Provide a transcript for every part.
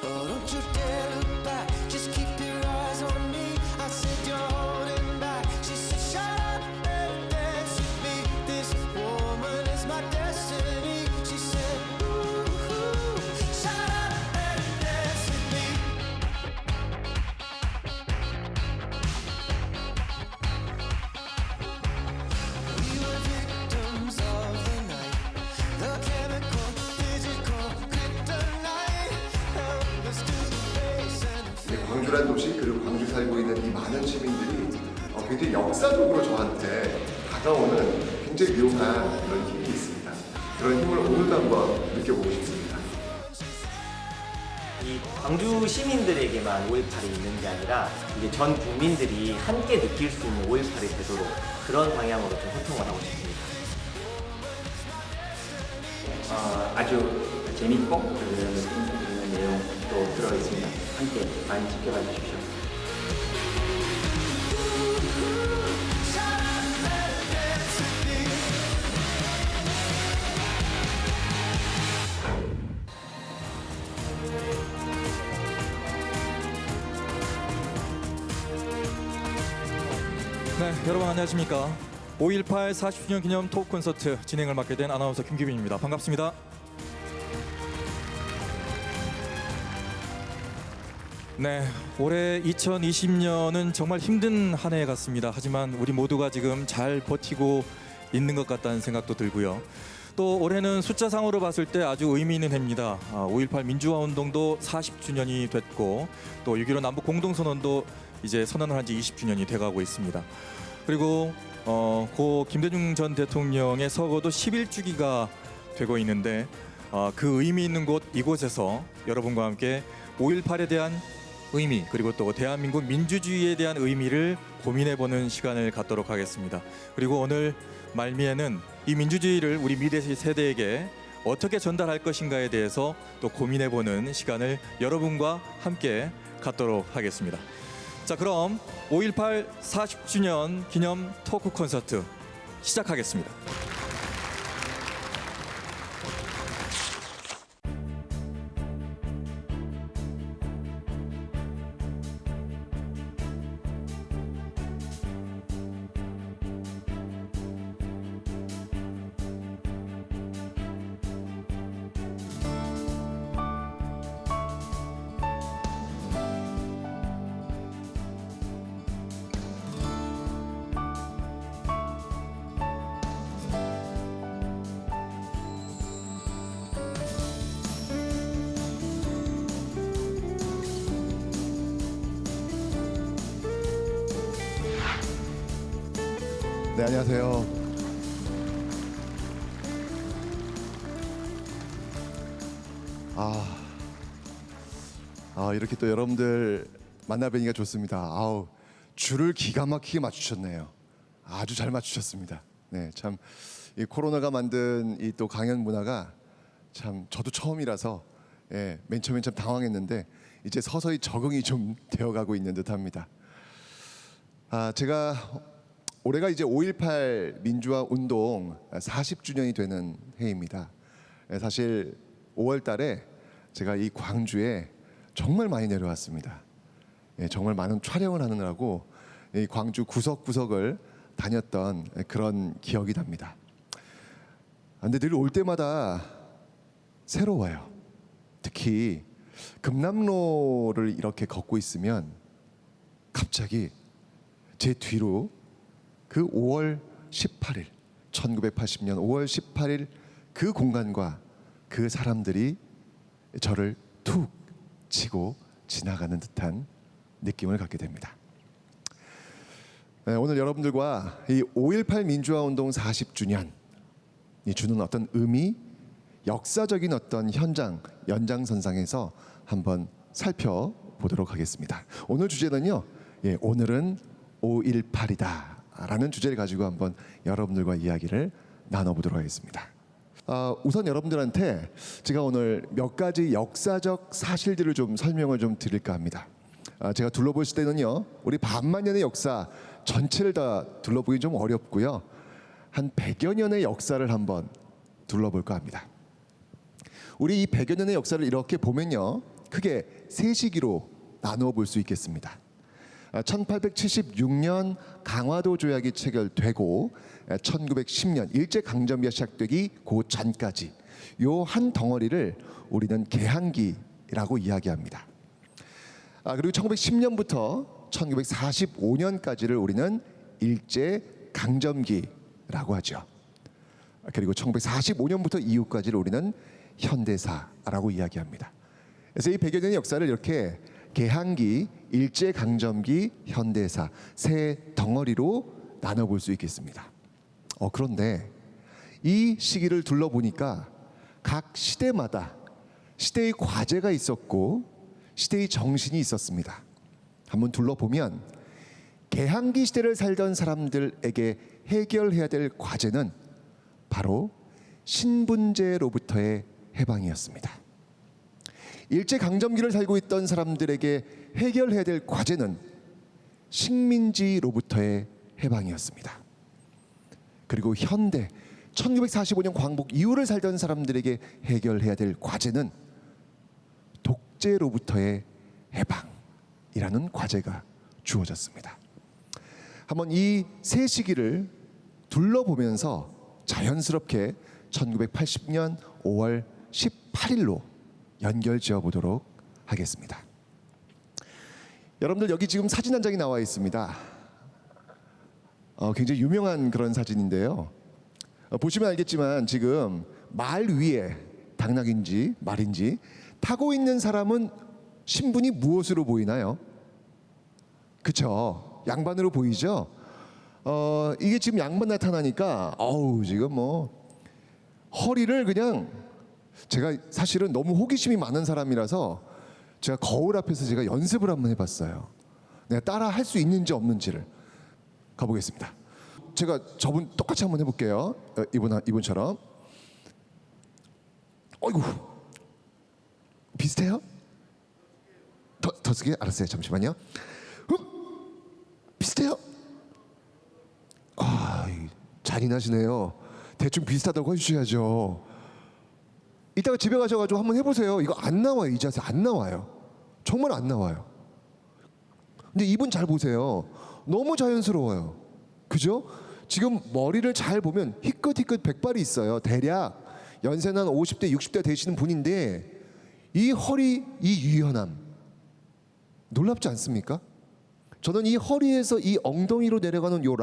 Oh, don't you dare look back, just keep your eyes on me. I said you're holding back. She said shut up and dance with me. This woman is my destiny. She said ooh, shut up and dance with me. We were victims of the night. The chemical, physical, kryptonite held us to the base and 광주란 도시 그리고 광주 살고 있는 이 많은 시민들이 굉장히 역사적으로 저한테 다가오는 굉장히 묘한 그런 힘이 있습니다. 그런 힘을 오늘도 한번 느껴보고 싶습니다. 이 광주 시민들에게만 5.18이 있는 게 아니라 이제 전 국민들이 함께 느낄 수 있는 5.18이 되도록 그런 방향으로 좀 소통을 하고 싶습니다. 아주 재밌고 그리고 인상적인 내용도 들어있습니다. 함께 많이 지켜봐 주십시오. 네, 여러분 안녕하십니까. 5.18 40주년 기념 토크 콘서트 진행을 맡게 된 아나운서 김규빈입니다. 반갑습니다. 네, 올해 2020년은 정말 힘든 한 해 같습니다. 하지만 우리 모두가 지금 잘 버티고 있는 것 같다는 생각도 들고요. 또 올해는 숫자상으로 봤을 때 아주 의미 있는 해입니다. 5.18 민주화 운동도 40주년이 됐고 또 6.15 남북 공동선언도 이제 선언을 한 지 20주년이 돼가고 있습니다. 그리고 고 김대중 전 대통령의 서거도 11주기가 되고 있는데 그 의미 있는 곳 이곳에서 여러분과 함께 5.18에 대한 의미 그리고 또 대한민국 민주주의에 대한 의미를 고민해보는 시간을 갖도록 하겠습니다. 그리고 오늘 말미에는 이 민주주의를 우리 미래 세대에게 어떻게 전달할 것인가에 대해서 또 고민해보는 시간을 여러분과 함께 갖도록 하겠습니다. 자, 그럼 5.18 40주년 기념 토크 콘서트 시작하겠습니다. 네, 안녕하세요. 이렇게 또 여러분들 만나 뵈니까 좋습니다. 줄을 기가 막히게 맞추셨네요. 아주 잘 맞추셨습니다. 네, 참 이 코로나가 만든 이 또 강연 문화가 참 저도 처음이라서 맨 처음엔 참 당황했는데 이제 서서히 적응이 좀 되어가고 있는 듯합니다. 제가 올해가 이제 5.18 민주화 운동 40주년이 되는 해입니다. 사실 5월 달에 제가 이 광주에 정말 많이 내려왔습니다. 정말 많은 촬영을 하느라고 이 광주 구석구석을 다녔던 그런 기억이 납니다. 근데 늘 올 때마다 새로워요. 특히 금남로를 이렇게 걷고 있으면 갑자기 제 뒤로 그 5월 18일 1980년 5월 18일 그 공간과 그 사람들이 저를 툭 치고 지나가는 듯한 느낌을 갖게 됩니다. 오늘 여러분들과 이 5.18 민주화 운동 40주년이 주는 어떤 의미, 역사적인 어떤 현장, 연장선상에서 한번 살펴보도록 하겠습니다. 오늘 주제는요, 오늘은 5.18이다 라는 주제를 가지고 한번 여러분들과 이야기를 나눠보도록 하겠습니다. 우선 여러분들한테 제가 오늘 몇 가지 역사적 사실들을 좀 설명을 좀 드릴까 합니다. 제가 둘러보실 때는요, 우리 반만년의 역사 전체를 다 둘러보기 좀 어렵고요, 한 100여 년의 역사를 한번 둘러볼까 합니다. 우리 이 100여 년의 역사를 이렇게 보면요, 크게 세 시기로 나누어 볼 수 있겠습니다. 1876년 강화도 조약이 체결되고 1910년 일제 강점기가 시작되기 그 전까지 요 한 덩어리를 우리는 개항기라고 이야기합니다. 그리고 1910년부터 1945년까지를 우리는 일제 강점기라고 하죠. 그리고 1945년부터 이후까지를 우리는 현대사라고 이야기합니다. 그래서 이 100여 년의 역사를 이렇게 개항기, 일제 강점기, 현대사 세 덩어리로 나눠볼 수 있겠습니다. 그런데 이 시기를 둘러보니까 각 시대마다 시대의 과제가 있었고 시대의 정신이 있었습니다. 한번 둘러보면 개항기 시대를 살던 사람들에게 해결해야 될 과제는 바로 신분제로부터의 해방이었습니다. 일제 강점기를 살고 있던 사람들에게 해결해야 될 과제는 식민지로부터의 해방이었습니다. 그리고 현대 1945년 광복 이후를 살던 사람들에게 해결해야 될 과제는 독재로부터의 해방이라는 과제가 주어졌습니다. 한번 이 세 시기를 둘러보면서 자연스럽게 1980년 5월 18일로 연결지어 보도록 하겠습니다. 여러분들 여기 지금 사진 한 장이 나와 있습니다. 굉장히 유명한 그런 사진인데요. 보시면 알겠지만 지금 말 위에 당나귀인지 말인지 타고 있는 사람은 신분이 무엇으로 보이나요? 그쵸? 양반으로 보이죠? 이게 지금 양반 나타나니까 지금 뭐 허리를 그냥 제가 사실은 너무 호기심이 많은 사람이라서 제가 거울 앞에서 제가 연습을 한번 해봤어요. 내가 따라 할 수 있는지 없는지를 가보겠습니다. 제가 저분 똑같이 한번 해볼게요. 이분처럼. 어이구 비슷해요? 더 쓰게 알았어요. 잠시만요. 비슷해요? 잔인하시네요. 대충 비슷하다고 해주셔야죠. 이따가 집에 가셔가지고 한번 해보세요. 이거 안 나와요. 이 자세 안 나와요. 정말 안 나와요. 근데 이분 잘 보세요. 너무 자연스러워요. 그죠? 지금 머리를 잘 보면 희끗희끗 백발이 있어요. 대략 연세는 한 50대 60대 되시는 분인데 이 허리 이 유연함 놀랍지 않습니까? 저는 이 허리에서 이 엉덩이로 내려가는 요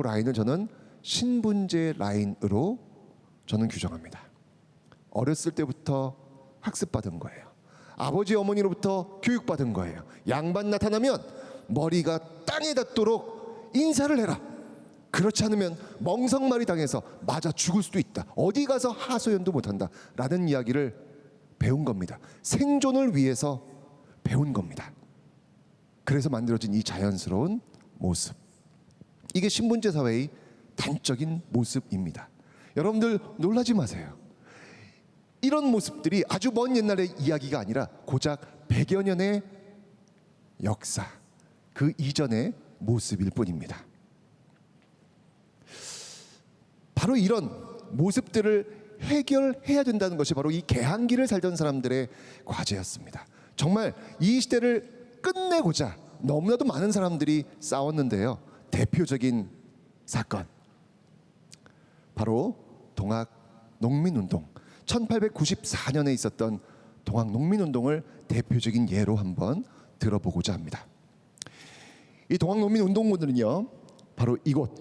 라인을 저는 신분제 라인으로 저는 규정합니다. 어렸을 때부터 학습받은 거예요. 아버지 어머니로부터 교육받은 거예요. 양반 나타나면 머리가 땅에 닿도록 인사를 해라. 그렇지 않으면 멍석말이 당해서 맞아 죽을 수도 있다. 어디 가서 하소연도 못한다. 라는 이야기를 배운 겁니다. 생존을 위해서 배운 겁니다. 그래서 만들어진 이 자연스러운 모습. 이게 신분제 사회의 단적인 모습입니다. 여러분들 놀라지 마세요. 이런 모습들이 아주 먼 옛날의 이야기가 아니라 고작 100여 년의 역사, 그 이전의 모습일 뿐입니다. 바로 이런 모습들을 해결해야 된다는 것이 바로 이 개항기를 살던 사람들의 과제였습니다. 정말 이 시대를 끝내고자 너무나도 많은 사람들이 싸웠는데요. 대표적인 사건 바로 동학 농민운동 1894년에 있었던 동학 농민운동을 대표적인 예로 한번 들어보고자 합니다. 이 동학 농민운동군은요 바로 이곳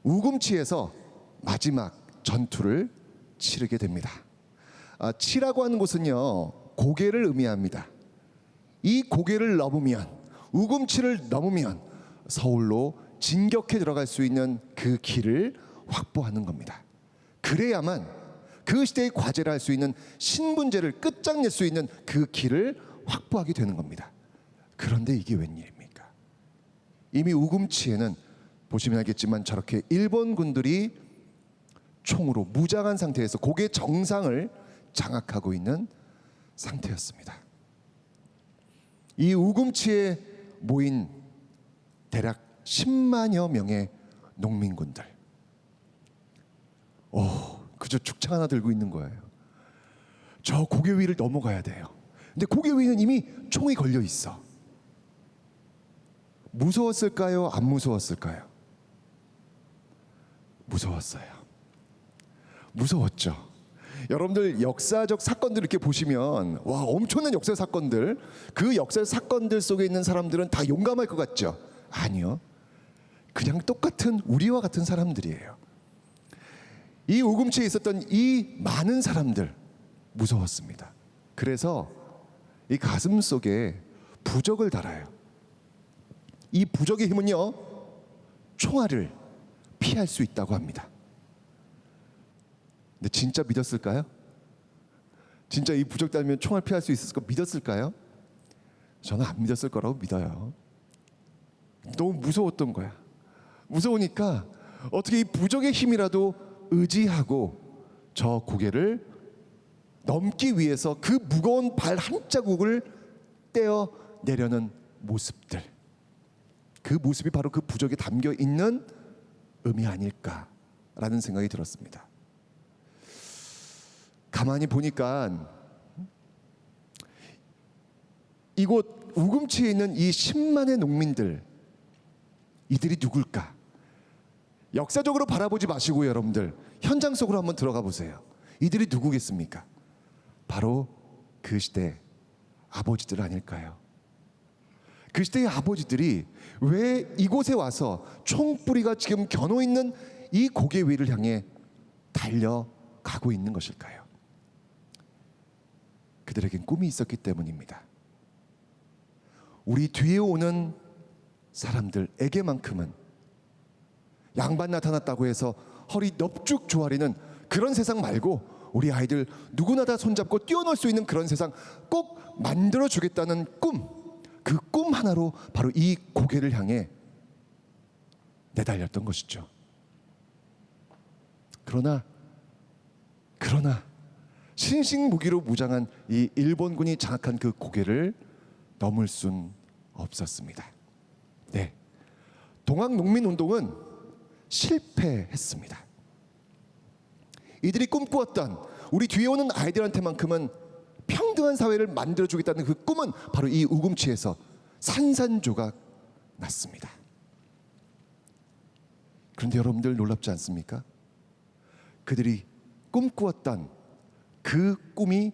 우금치에서 마지막 전투를 치르게 됩니다. 치라고 하는 곳은요 고개를 의미합니다. 이 고개를 넘으면 우금치를 넘으면 서울로 진격해 들어갈 수 있는 그 길을 확보하는 겁니다. 그래야만 그 시대의 과제를 할 수 있는 신분제를 끝장낼 수 있는 그 길을 확보하게 되는 겁니다. 그런데 이게 웬일입니까? 이미 우금치에는 보시면 알겠지만 저렇게 일본군들이 총으로 무장한 상태에서 고개 정상을 장악하고 있는 상태였습니다. 이 우금치에 모인 대략 10만여 명의 농민군들. 그저 축창 하나 들고 있는 거예요. 저 고개 위를 넘어가야 돼요. 근데 고개 위는 이미 총이 걸려 있어. 무서웠을까요? 안 무서웠을까요? 무서웠어요. 무서웠죠. 여러분들 역사적 사건들 이렇게 보시면 와, 엄청난 역사 사건들, 그 역사 사건들 속에 있는 사람들은 다 용감할 것 같죠? 아니요. 그냥 똑같은 우리와 같은 사람들이에요. 이 우금치에 있었던 이 많은 사람들 무서웠습니다. 그래서 이 가슴 속에 부적을 달아요. 이 부적의 힘은요, 총알을 피할 수 있다고 합니다. 근데 진짜 믿었을까요? 진짜 이 부적 달면 총알 피할 수 있을 거 믿었을까요? 저는 안 믿었을 거라고 믿어요. 너무 무서웠던 거야. 무서우니까 어떻게 이 부적의 힘이라도 의지하고 저 고개를 넘기 위해서 그 무거운 발 한 자국을 떼어 내려는 모습들, 그 모습이 바로 그 부적에 담겨 있는 의미 아닐까라는 생각이 들었습니다. 가만히 보니까 이곳 우금치에 있는 이 10만의 농민들, 이들이 누굴까? 역사적으로 바라보지 마시고 여러분들 현장 속으로 한번 들어가 보세요. 이들이 누구겠습니까? 바로 그 시대 아버지들 아닐까요? 그 시대의 아버지들이 왜 이곳에 와서 총뿌리가 지금 겨누어 있는 이 고개 위를 향해 달려가고 있는 것일까요? 그들에겐 꿈이 있었기 때문입니다. 우리 뒤에 오는 사람들에게만큼은 양반 나타났다고 해서 허리 넙죽 조아리는 그런 세상 말고 우리 아이들 누구나 다 손잡고 뛰어놀 수 있는 그런 세상 꼭 만들어주겠다는 꿈, 그 꿈 하나로 바로 이 고개를 향해 내달렸던 것이죠. 그러나 신식무기로 무장한 이 일본군이 장악한 그 고개를 넘을 순 없었습니다. 네, 동학농민운동은 실패했습니다. 이들이 꿈꾸었던 우리 뒤에 오는 아이들한테만큼은 평등한 사회를 만들어주겠다는 그 꿈은 바로 이 우금치에서 산산조각 났습니다. 그런데 여러분들 놀랍지 않습니까? 그들이 꿈꾸었던 그 꿈이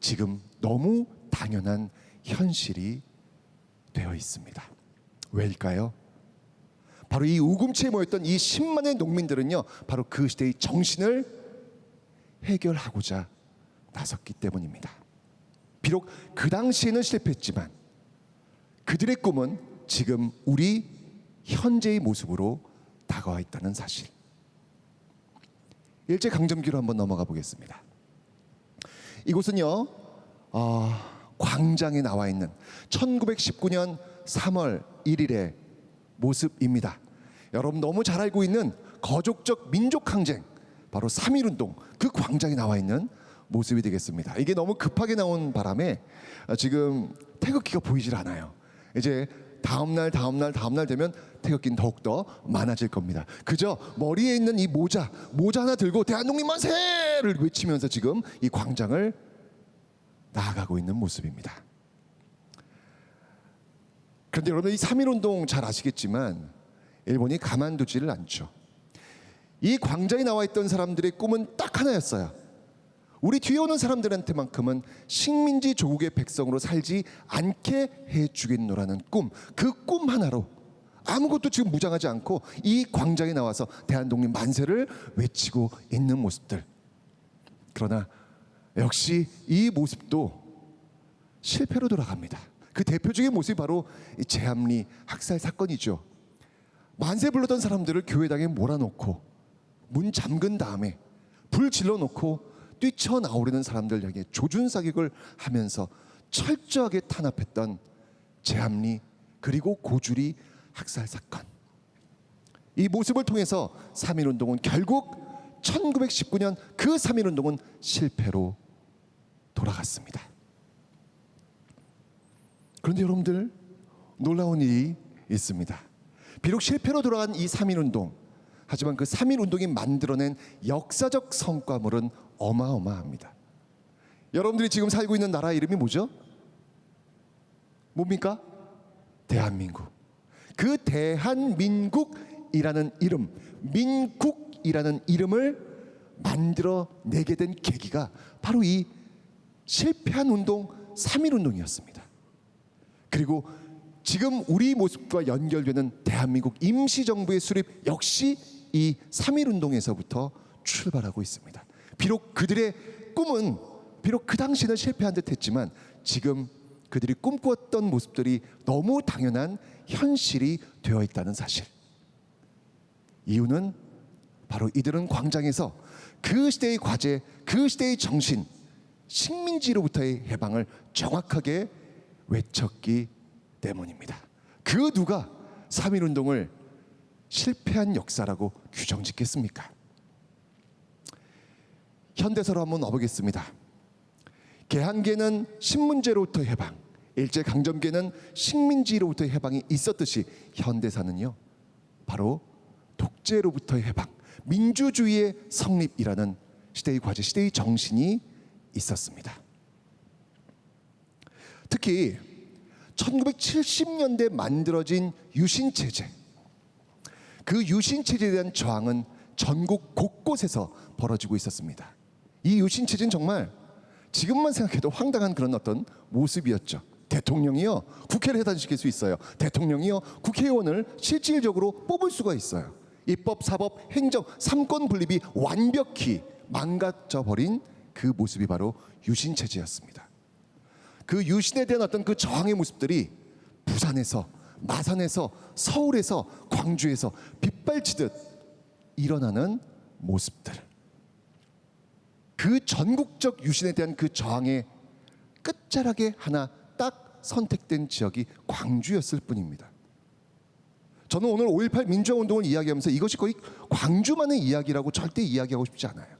지금 너무 당연한 현실이 되어 있습니다. 왜일까요? 바로 이 우금치에 모였던 이 10만의 농민들은요, 바로 그 시대의 정신을 해결하고자 나섰기 때문입니다. 비록 그 당시에는 실패했지만 그들의 꿈은 지금 우리 현재의 모습으로 다가와 있다는 사실. 일제강점기로 한번 넘어가 보겠습니다. 이곳은요, 광장에 나와 있는 1919년 3월 1일의 모습입니다. 여러분 너무 잘 알고 있는 거족적 민족항쟁, 바로 3.1운동, 그 광장에 나와 있는 모습이 되겠습니다. 이게 너무 급하게 나온 바람에 지금 태극기가 보이질 않아요. 이제 다음날 되면 태극기는 더욱더 많아질 겁니다. 그저 머리에 있는 이 모자 하나 들고 대한독립 만세를 외치면서 지금 이 광장을 나아가고 있는 모습입니다. 그런데 여러분 이 3.1운동 잘 아시겠지만 일본이 가만두지를 않죠. 이 광장에 나와 있던 사람들의 꿈은 딱 하나였어요. 우리 뒤에 오는 사람들한테만큼은 식민지 조국의 백성으로 살지 않게 해주겠노라는 꿈, 그 꿈 하나로 아무것도 지금 무장하지 않고 이 광장에 나와서 대한독립 만세를 외치고 있는 모습들. 그러나 역시 이 모습도 실패로 돌아갑니다. 그 대표적인 모습이 바로 이 제암리 학살 사건이죠. 만세 불렀던 사람들을 교회당에 몰아놓고 문 잠근 다음에 불 질러놓고 뛰쳐나오려는 사람들 향해 조준사격을 하면서 철저하게 탄압했던 제암리 그리고 고주리 학살 사건. 이 모습을 통해서 3.1운동은 결국 1919년 그 3.1운동은 실패로 돌아갔습니다. 그런데 여러분들 놀라운 일이 있습니다. 비록 실패로 돌아간 이 3.1운동, 하지만 그 3.1운동이 만들어낸 역사적 성과물은 어마어마합니다. 여러분들이 지금 살고 있는 나라 이름이 뭐죠? 뭡니까? 대한민국. 그 대한민국이라는 이름, 민국이라는 이름을 만들어내게 된 계기가 바로 이 실패한 운동 3.1 운동이었습니다. 그리고 지금 우리 모습과 연결되는 대한민국 임시정부의 수립 역시 이 3.1 운동에서부터 출발하고 있습니다. 비록 그들의 꿈은 비록 그 당시는 실패한 듯 했지만 지금 그들이 꿈꾸었던 모습들이 너무 당연한 현실이 되어 있다는 사실. 이유는 바로 이들은 광장에서 그 시대의 과제, 그 시대의 정신, 식민지로부터의 해방을 정확하게 외쳤기 때문입니다. 그 누가 3.1 운동을 실패한 역사라고 규정짓겠습니까? 현대사로 한번 와보겠습니다. 개항계는 신문제로부터 해방, 일제강점기에는 식민지로부터의 해방이 있었듯이 현대사는요, 바로 독재로부터의 해방, 민주주의의 성립이라는 시대의 과제, 시대의 정신이 있었습니다. 특히 1970년대 만들어진 유신체제, 그 유신체제에 대한 저항은 전국 곳곳에서 벌어지고 있었습니다. 이 유신체제는 정말 지금만 생각해도 황당한 그런 어떤 모습이었죠. 대통령이요, 국회를 해단시킬 수 있어요. 대통령이요, 국회의원을 실질적으로 뽑을 수가 있어요. 입법, 사법, 행정, 삼권 분립이 완벽히 망가져 버린 그 모습이 바로 유신체제였습니다. 그 유신에 대한 어떤 그 저항의 모습들이 부산에서, 마산에서, 서울에서, 광주에서 빗발치듯 일어나는 모습들. 그 전국적 유신에 대한 그 저항의 끝자락에 하나 딱 선택된 지역이 광주였을 뿐입니다. 저는 오늘 5.18 민주화 운동을 이야기하면서 이것이 거의 광주만의 이야기라고 절대 이야기하고 싶지 않아요.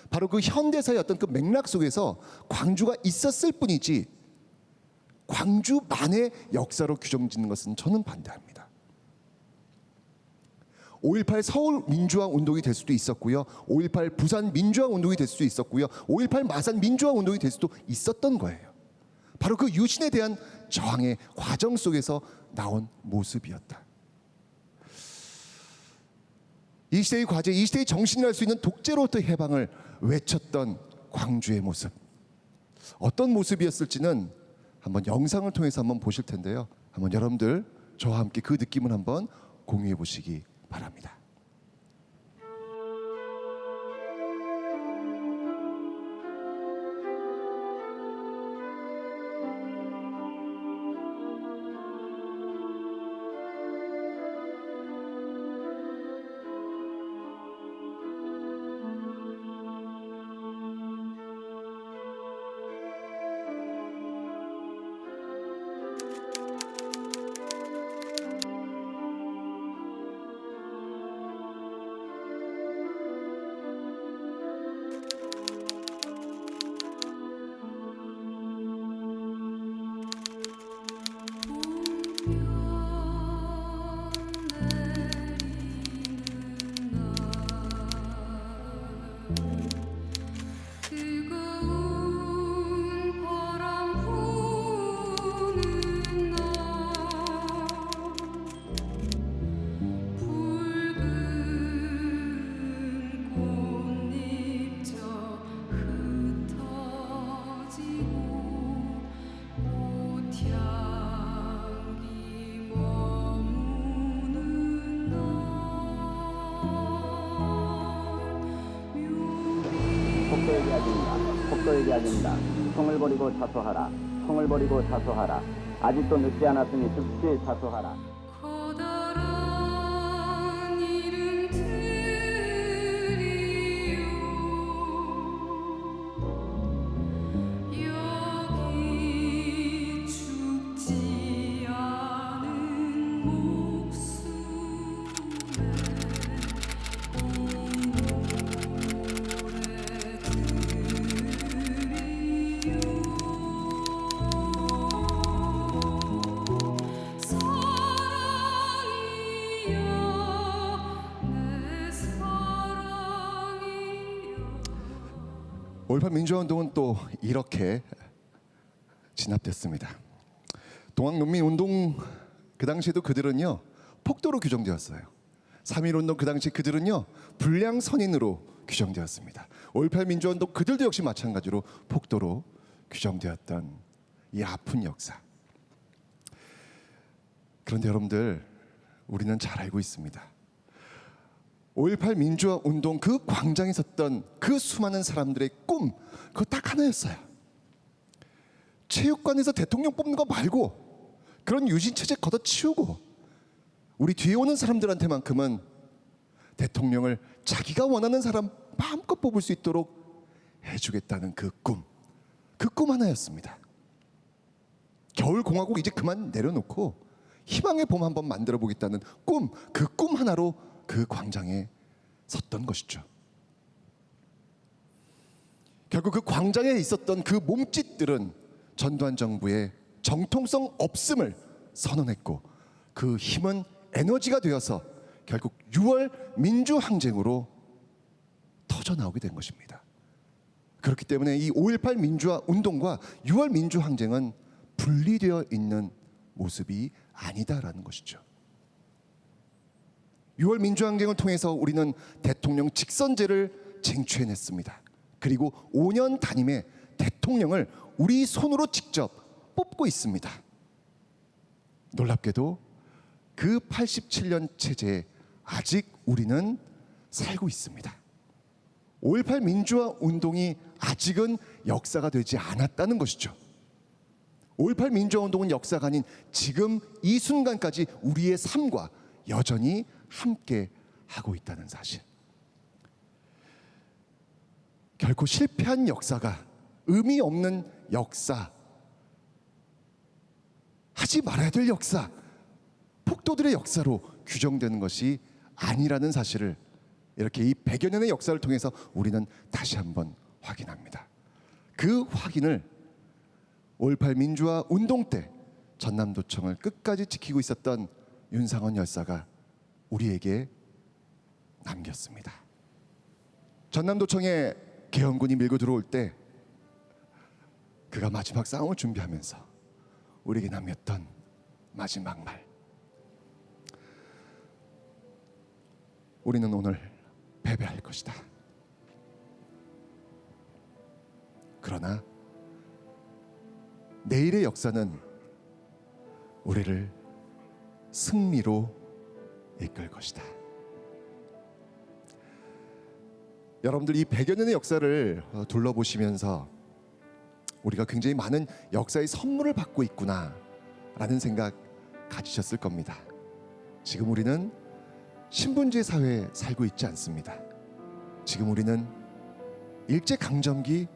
바로 그 현대사의 어떤 그 맥락 속에서 광주가 있었을 뿐이지 광주만의 역사로 규정짓는 것은 저는 반대합니다. 5.18 서울 민주화 운동이 될 수도 있었고요, 5.18 부산 민주화 운동이 될 수도 있었고요, 5.18 마산 민주화 운동이 될 수도 있었던 거예요. 바로 그 유신에 대한 저항의 과정 속에서 나온 모습이었다. 이 시대의 과제, 이 시대의 정신이랄 수 있는 독재로부터 해방을 외쳤던 광주의 모습, 어떤 모습이었을지는 한번 영상을 통해서 한번 보실 텐데요, 한번 여러분들 저와 함께 그 느낌을 한번 공유해 보시기 바랍니다. 폭도에게 아닙니다. 폭도에게 아닙니다. 총을 버리고 자수하라. 총을 버리고 자수하라. 아직도 늦지 않았으니 즉시 자수하라. 커다란 이름들이요 여기 죽지 않은 목숨에 사랑하는 5.18 민주화운동은 또 이렇게 진압됐습니다. 동학농민운동 그 당시에도 그들은요 폭도로 규정되었어요. 3.1운동 그 당시 그들은요 불량선인으로 규정되었습니다. 5.18 민주화운동 그들도 역시 마찬가지로 폭도로 규정되었던 이 아픈 역사. 그런데 여러분들 우리는 잘 알고 있습니다. 5.18 민주화운동 그 광장에 섰던 그 수많은 사람들의 꿈 그거 딱 하나였어요. 체육관에서 대통령 뽑는 거 말고 그런 유신체제 걷어치우고 우리 뒤에 오는 사람들한테만큼은 대통령을 자기가 원하는 사람 마음껏 뽑을 수 있도록 해주겠다는 그 꿈 하나였습니다. 겨울공화국 이제 그만 내려놓고 희망의 봄 한번 만들어 보겠다는 그 꿈 하나로 그 광장에 섰던 것이죠. 결국 그 광장에 있었던 그 몸짓들은 전두환 정부의 정통성 없음을 선언했고 그 힘은 에너지가 되어서 결국 6월 민주항쟁으로 터져나오게 된 것입니다. 그렇기 때문에 이 5.18 민주화 운동과 6월 민주항쟁은 분리되어 있는 모습이 아니다라는 것이죠. 6월 민주항쟁을 통해서 우리는 대통령 직선제를 쟁취해냈습니다. 그리고 5년 단임의 대통령을 우리 손으로 직접 뽑고 있습니다. 놀랍게도 그 87년 체제에 아직 우리는 살고 있습니다. 5.18 민주화 운동이 아직은 역사가 되지 않았다는 것이죠. 5.18 민주화 운동은 역사가 아닌 지금 이 순간까지 우리의 삶과 여전히 함께 하고 있다는 사실. 결코 실패한 역사가 의미 없는 역사, 하지 말아야 될 역사, 폭도들의 역사로 규정되는 것이 아니라는 사실을 이렇게 이 100여 년의 역사를 통해서 우리는 다시 한번 확인합니다. 그 확인을 5.18 민주화 운동 때 전남도청을 끝까지 지키고 있었던 윤상원 열사가 우리에게 남겼습니다. 전남도청에 계엄군이 밀고 들어올 때 그가 마지막 싸움을 준비하면서 우리에게 남겼던 마지막 말. 우리는 오늘 패배할 것이다. 그러나 내일의 역사는 우리를 승리로 이끌 것이다. 여러분들 이 100여 년의 역사를 둘러보시면서 우리가 굉장히 많은 역사의 선물을 받고 있구나 라는 생각 가지셨을 겁니다. 지금 우리는 신분제 사회에 살고 있지 않습니다. 지금 우리는 일제강점기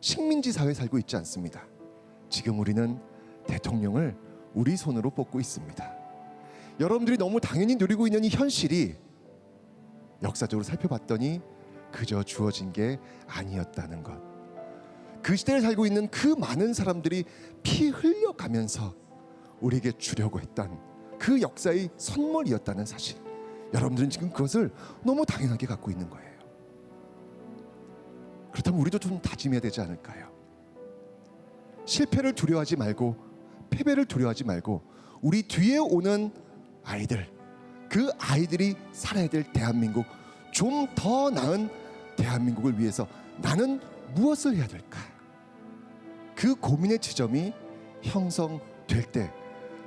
식민지 사회에 살고 있지 않습니다. 지금 우리는 대통령을 우리 손으로 뽑고 있습니다. 여러분들이 너무 당연히 누리고 있는 이 현실이 역사적으로 살펴봤더니 그저 주어진 게 아니었다는 것. 그 시대를 살고 있는 그 많은 사람들이 피 흘려가면서 우리에게 주려고 했던 그 역사의 선물이었다는 사실. 여러분들은 지금 그것을 너무 당연하게 갖고 있는 거예요. 그렇다면 우리도 좀 다짐해야 되지 않을까요? 실패를 두려워하지 말고 패배를 두려워하지 말고 우리 뒤에 오는 아이들, 그 아이들이 살아야 될 대한민국, 좀 더 나은 대한민국을 위해서 나는 무엇을 해야 될까? 그 고민의 지점이 형성될 때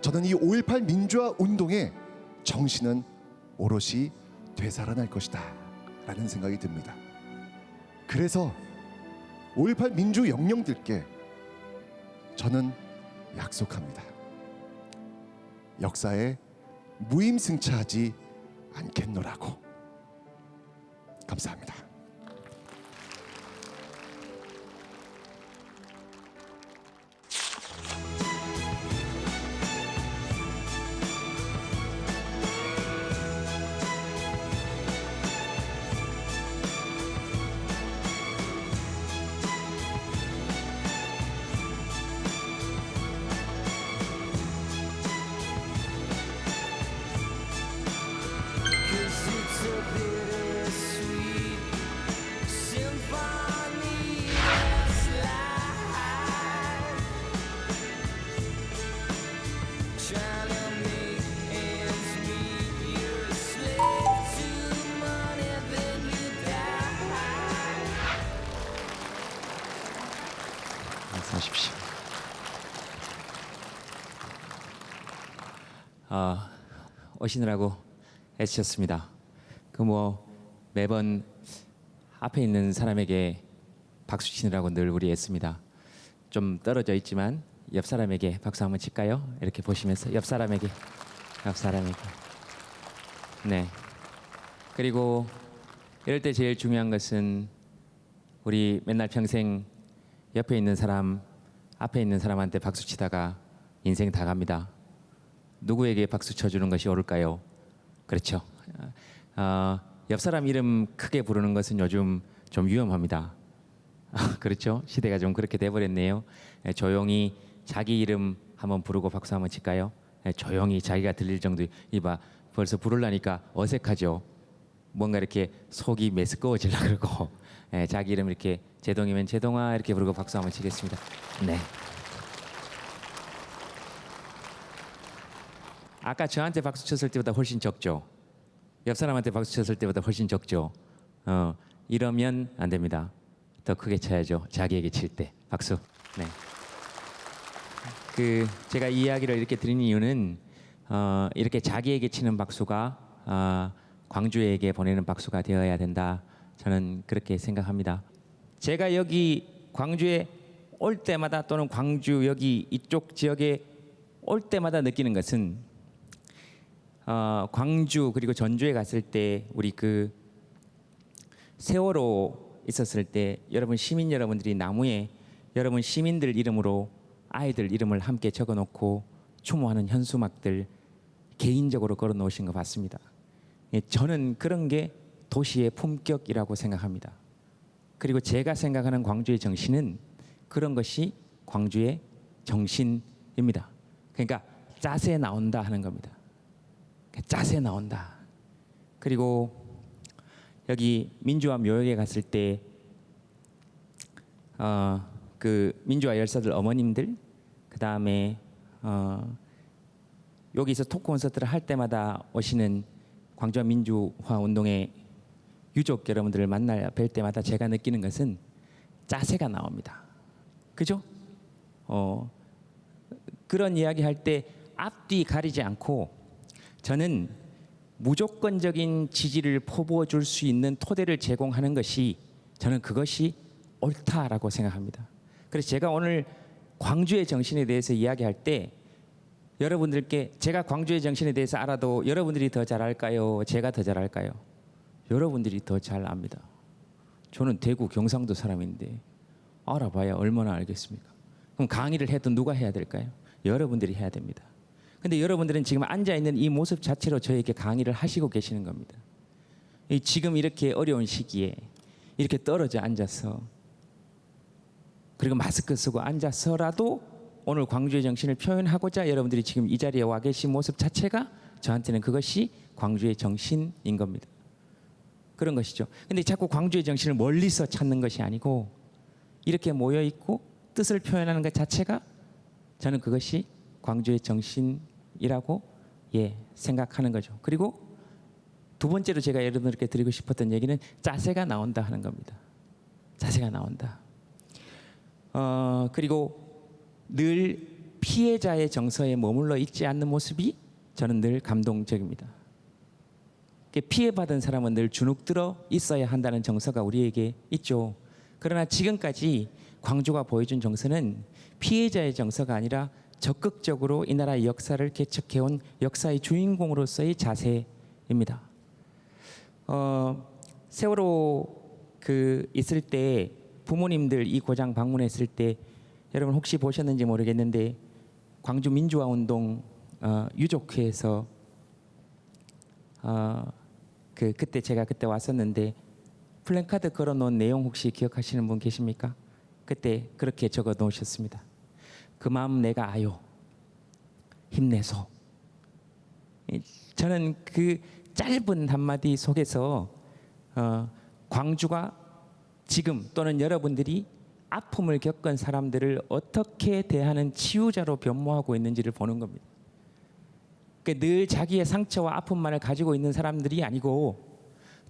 저는 이 5.18 민주화 운동의 정신은 오롯이 되살아날 것이다 라는 생각이 듭니다. 그래서 5.18 민주 영령들께 저는 약속합니다. 역사에 무임승차하지 않겠노라고. 감사합니다. Cause it's a bittersweet 말씀하십시오. 오시느라고 애쓰셨습니다. 그 뭐 매번 앞에 있는 사람에게 박수 치느라고 늘 우리 애씁니다. 좀 떨어져 있지만 옆 사람에게 박수 한번 칠까요? 이렇게 보시면서 옆 사람에게. 네. 그리고 이럴 때 제일 중요한 것은 우리 맨날 평생 옆에 있는 사람, 앞에 있는 사람한테 박수 치다가 인생 다 갑니다. 누구에게 박수 쳐주는 것이 옳을까요? 그렇죠. 옆 사람 이름 크게 부르는 것은 요즘 좀 위험합니다. 그렇죠? 시대가 좀 그렇게 돼버렸네요. 조용히 자기 이름 한번 부르고 박수 한번 칠까요? 조용히 자기가 들릴 정도. 이봐, 벌써 부르려니까 어색하죠. 뭔가 이렇게 속이 메스꺼워지려고 그러고 자기 이름 이렇게 제동이면 제동아 이렇게 부르고 박수 한번 치겠습니다. 네. 아까 저한테 박수 쳤을 때보다 훨씬 적죠. 옆 사람한테 박수 쳤을 때보다 훨씬 적죠. 이러면 안 됩니다. 더 크게 쳐야죠. 자기에게 칠 때 박수. 네. 제가 이 이야기를 이렇게 드리는 이유는 이렇게 자기에게 치는 박수가 광주에게 보내는 박수가 되어야 된다. 저는 그렇게 생각합니다. 제가 여기 광주에 올 때마다 또는 광주 여기 이쪽 지역에 올 때마다 느끼는 것은 광주 그리고 전주에 갔을 때 우리 그 세월호 있었을 때 여러분 시민 여러분들이 나무에 여러분 시민들 이름으로 아이들 이름을 함께 적어놓고 추모하는 현수막들 개인적으로 걸어놓으신 거 봤습니다. 저는 그런 게 도시의 품격이라고 생각합니다. 그리고 제가 생각하는 광주의 정신은 그런 것이 광주의 정신입니다. 그러니까 짜세 나온다 하는 겁니다. 짜세 나온다. 그리고 여기 민주화 묘역에 갔을 때 그 민주화 열사들 어머님들 그 다음에 여기서 토크 콘서트를 할 때마다 오시는 광주와 민주화 운동의 유족 여러분들을 뵐 때마다 제가 느끼는 것은 짜세가 나옵니다. 그죠? 그런 이야기 할 때 앞뒤 가리지 않고 저는 무조건적인 지지를 퍼부어 줄 수 있는 토대를 제공하는 것이 저는 그것이 옳다라고 생각합니다. 그래서 제가 오늘 광주의 정신에 대해서 이야기할 때 여러분들께 제가 광주의 정신에 대해서 알아도 여러분들이 더 잘 알까요? 제가 더 잘 알까요? 여러분들이 더 잘 압니다. 저는 대구 경상도 사람인데 알아봐야 얼마나 알겠습니까? 그럼 강의를 해도 누가 해야 될까요? 여러분들이 해야 됩니다. 근데 여러분들은 지금 앉아있는 이 모습 자체로 저에게 강의를 하시고 계시는 겁니다. 지금 이렇게 어려운 시기에 이렇게 떨어져 앉아서 그리고 마스크 쓰고 앉아서라도 오늘 광주의 정신을 표현하고자 여러분들이 지금 이 자리에 와 계신 모습 자체가 저한테는 그것이 광주의 정신인 겁니다. 그런 것이죠. 근데 자꾸 광주의 정신을 멀리서 찾는 것이 아니고 이렇게 모여 있고 뜻을 표현하는 것 자체가 저는 그것이 광주의 정신이라고 생각하는 거죠. 그리고 두 번째로 제가 여러분들께 드리고 싶었던 얘기는 짜세가 나온다 하는 겁니다. 짜세가 나온다. 그리고 늘 피해자의 정서에 머물러 있지 않는 모습이 저는 늘 감동적입니다. 피해받은 사람은 늘 주눅들어 있어야 한다는 정서가 우리에게 있죠. 그러나 지금까지 광주가 보여준 정서는 피해자의 정서가 아니라 적극적으로 이 나라의 역사를 개척해온 역사의 주인공으로서의 자세입니다. 세월호 있을 때 부모님들 이 고장 방문했을 때 여러분 혹시 보셨는지 모르겠는데 광주 민주화 운동 유족회에서 그때 제가 그때 왔었는데 플랜카드 걸어놓은 내용 혹시 기억하시는 분 계십니까? 그때 그렇게 적어 놓으셨습니다. 그 마음 내가 아요. 힘내소. 저는 그 짧은 한마디 속에서 광주가 지금 또는 여러분들이 아픔을 겪은 사람들을 어떻게 대하는 치유자로 변모하고 있는지를 보는 겁니다. 늘 자기의 상처와 아픔만을 가지고 있는 사람들이 아니고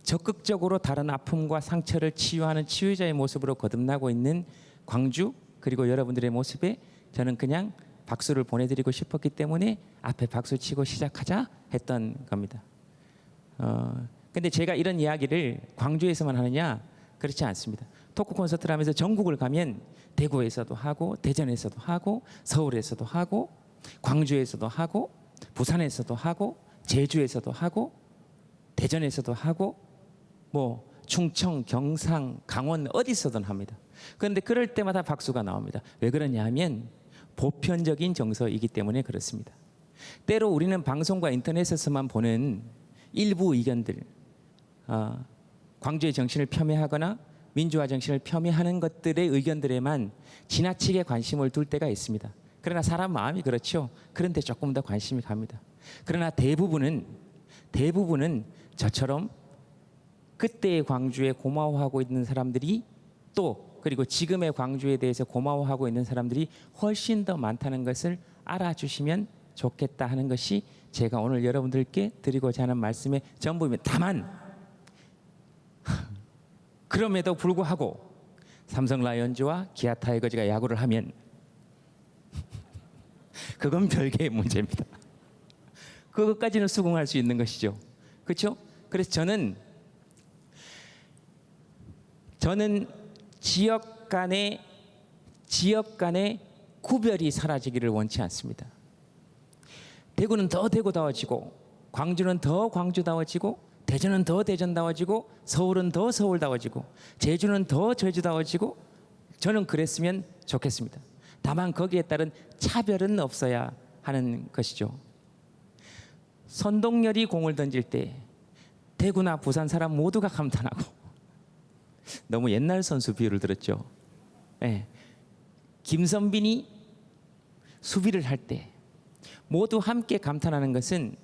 적극적으로 다른 아픔과 상처를 치유하는 치유자의 모습으로 거듭나고 있는 광주 그리고 여러분들의 모습에 저는 그냥 박수를 보내드리고 싶었기 때문에 앞에 박수 치고 시작하자 했던 겁니다. 근데 제가 이런 이야기를 광주에서만 하느냐? 그렇지 않습니다. 토크 콘서트를 하면서 전국을 가면 대구에서도 하고 대전에서도 하고 서울에서도 하고 광주에서도 하고 부산에서도 하고 제주에서도 하고 대전에서도 하고 뭐 충청, 경상, 강원 어디서든 합니다. 그런데 그럴 때마다 박수가 나옵니다. 왜 그러냐 하면 보편적인 정서이기 때문에 그렇습니다. 때로 우리는 방송과 인터넷에서만 보는 일부 의견들, 광주의 정신을 폄훼하거나 민주화 정신을 폄훼하는 것들의 의견들에만 지나치게 관심을 둘 때가 있습니다. 그러나 사람 마음이 그렇죠. 그런데 조금 더 관심이 갑니다. 그러나 대부분은 저처럼 그때의 광주에 고마워하고 있는 사람들이 또 그리고 지금의 광주에 대해서 고마워하고 있는 사람들이 훨씬 더 많다는 것을 알아주시면 좋겠다 하는 것이 제가 오늘 여러분들께 드리고자 하는 말씀의 전부입니다. 다만 그럼에도 불구하고 삼성 라이온즈와 기아 타이거즈가 야구를 하면 그건 별개의 문제입니다. 그것까지는 수긍할 수 있는 것이죠. 그렇죠? 그래서 저는 지역 간의 구별이 사라지기를 원치 않습니다. 대구는 더 대구다워지고 광주는 더 광주다워지고 대전은 더 대전다워지고 서울은 더 서울다워지고 제주는 더 제주다워지고 저는 그랬으면 좋겠습니다. 다만 거기에 따른 차별은 없어야 하는 것이죠. 선동열이 공을 던질 때 대구나 부산 사람 모두가 감탄하고 너무 옛날 선수 비유를 들었죠. 네. 김선빈이 수비를 할 때 모두 함께 감탄하는 것은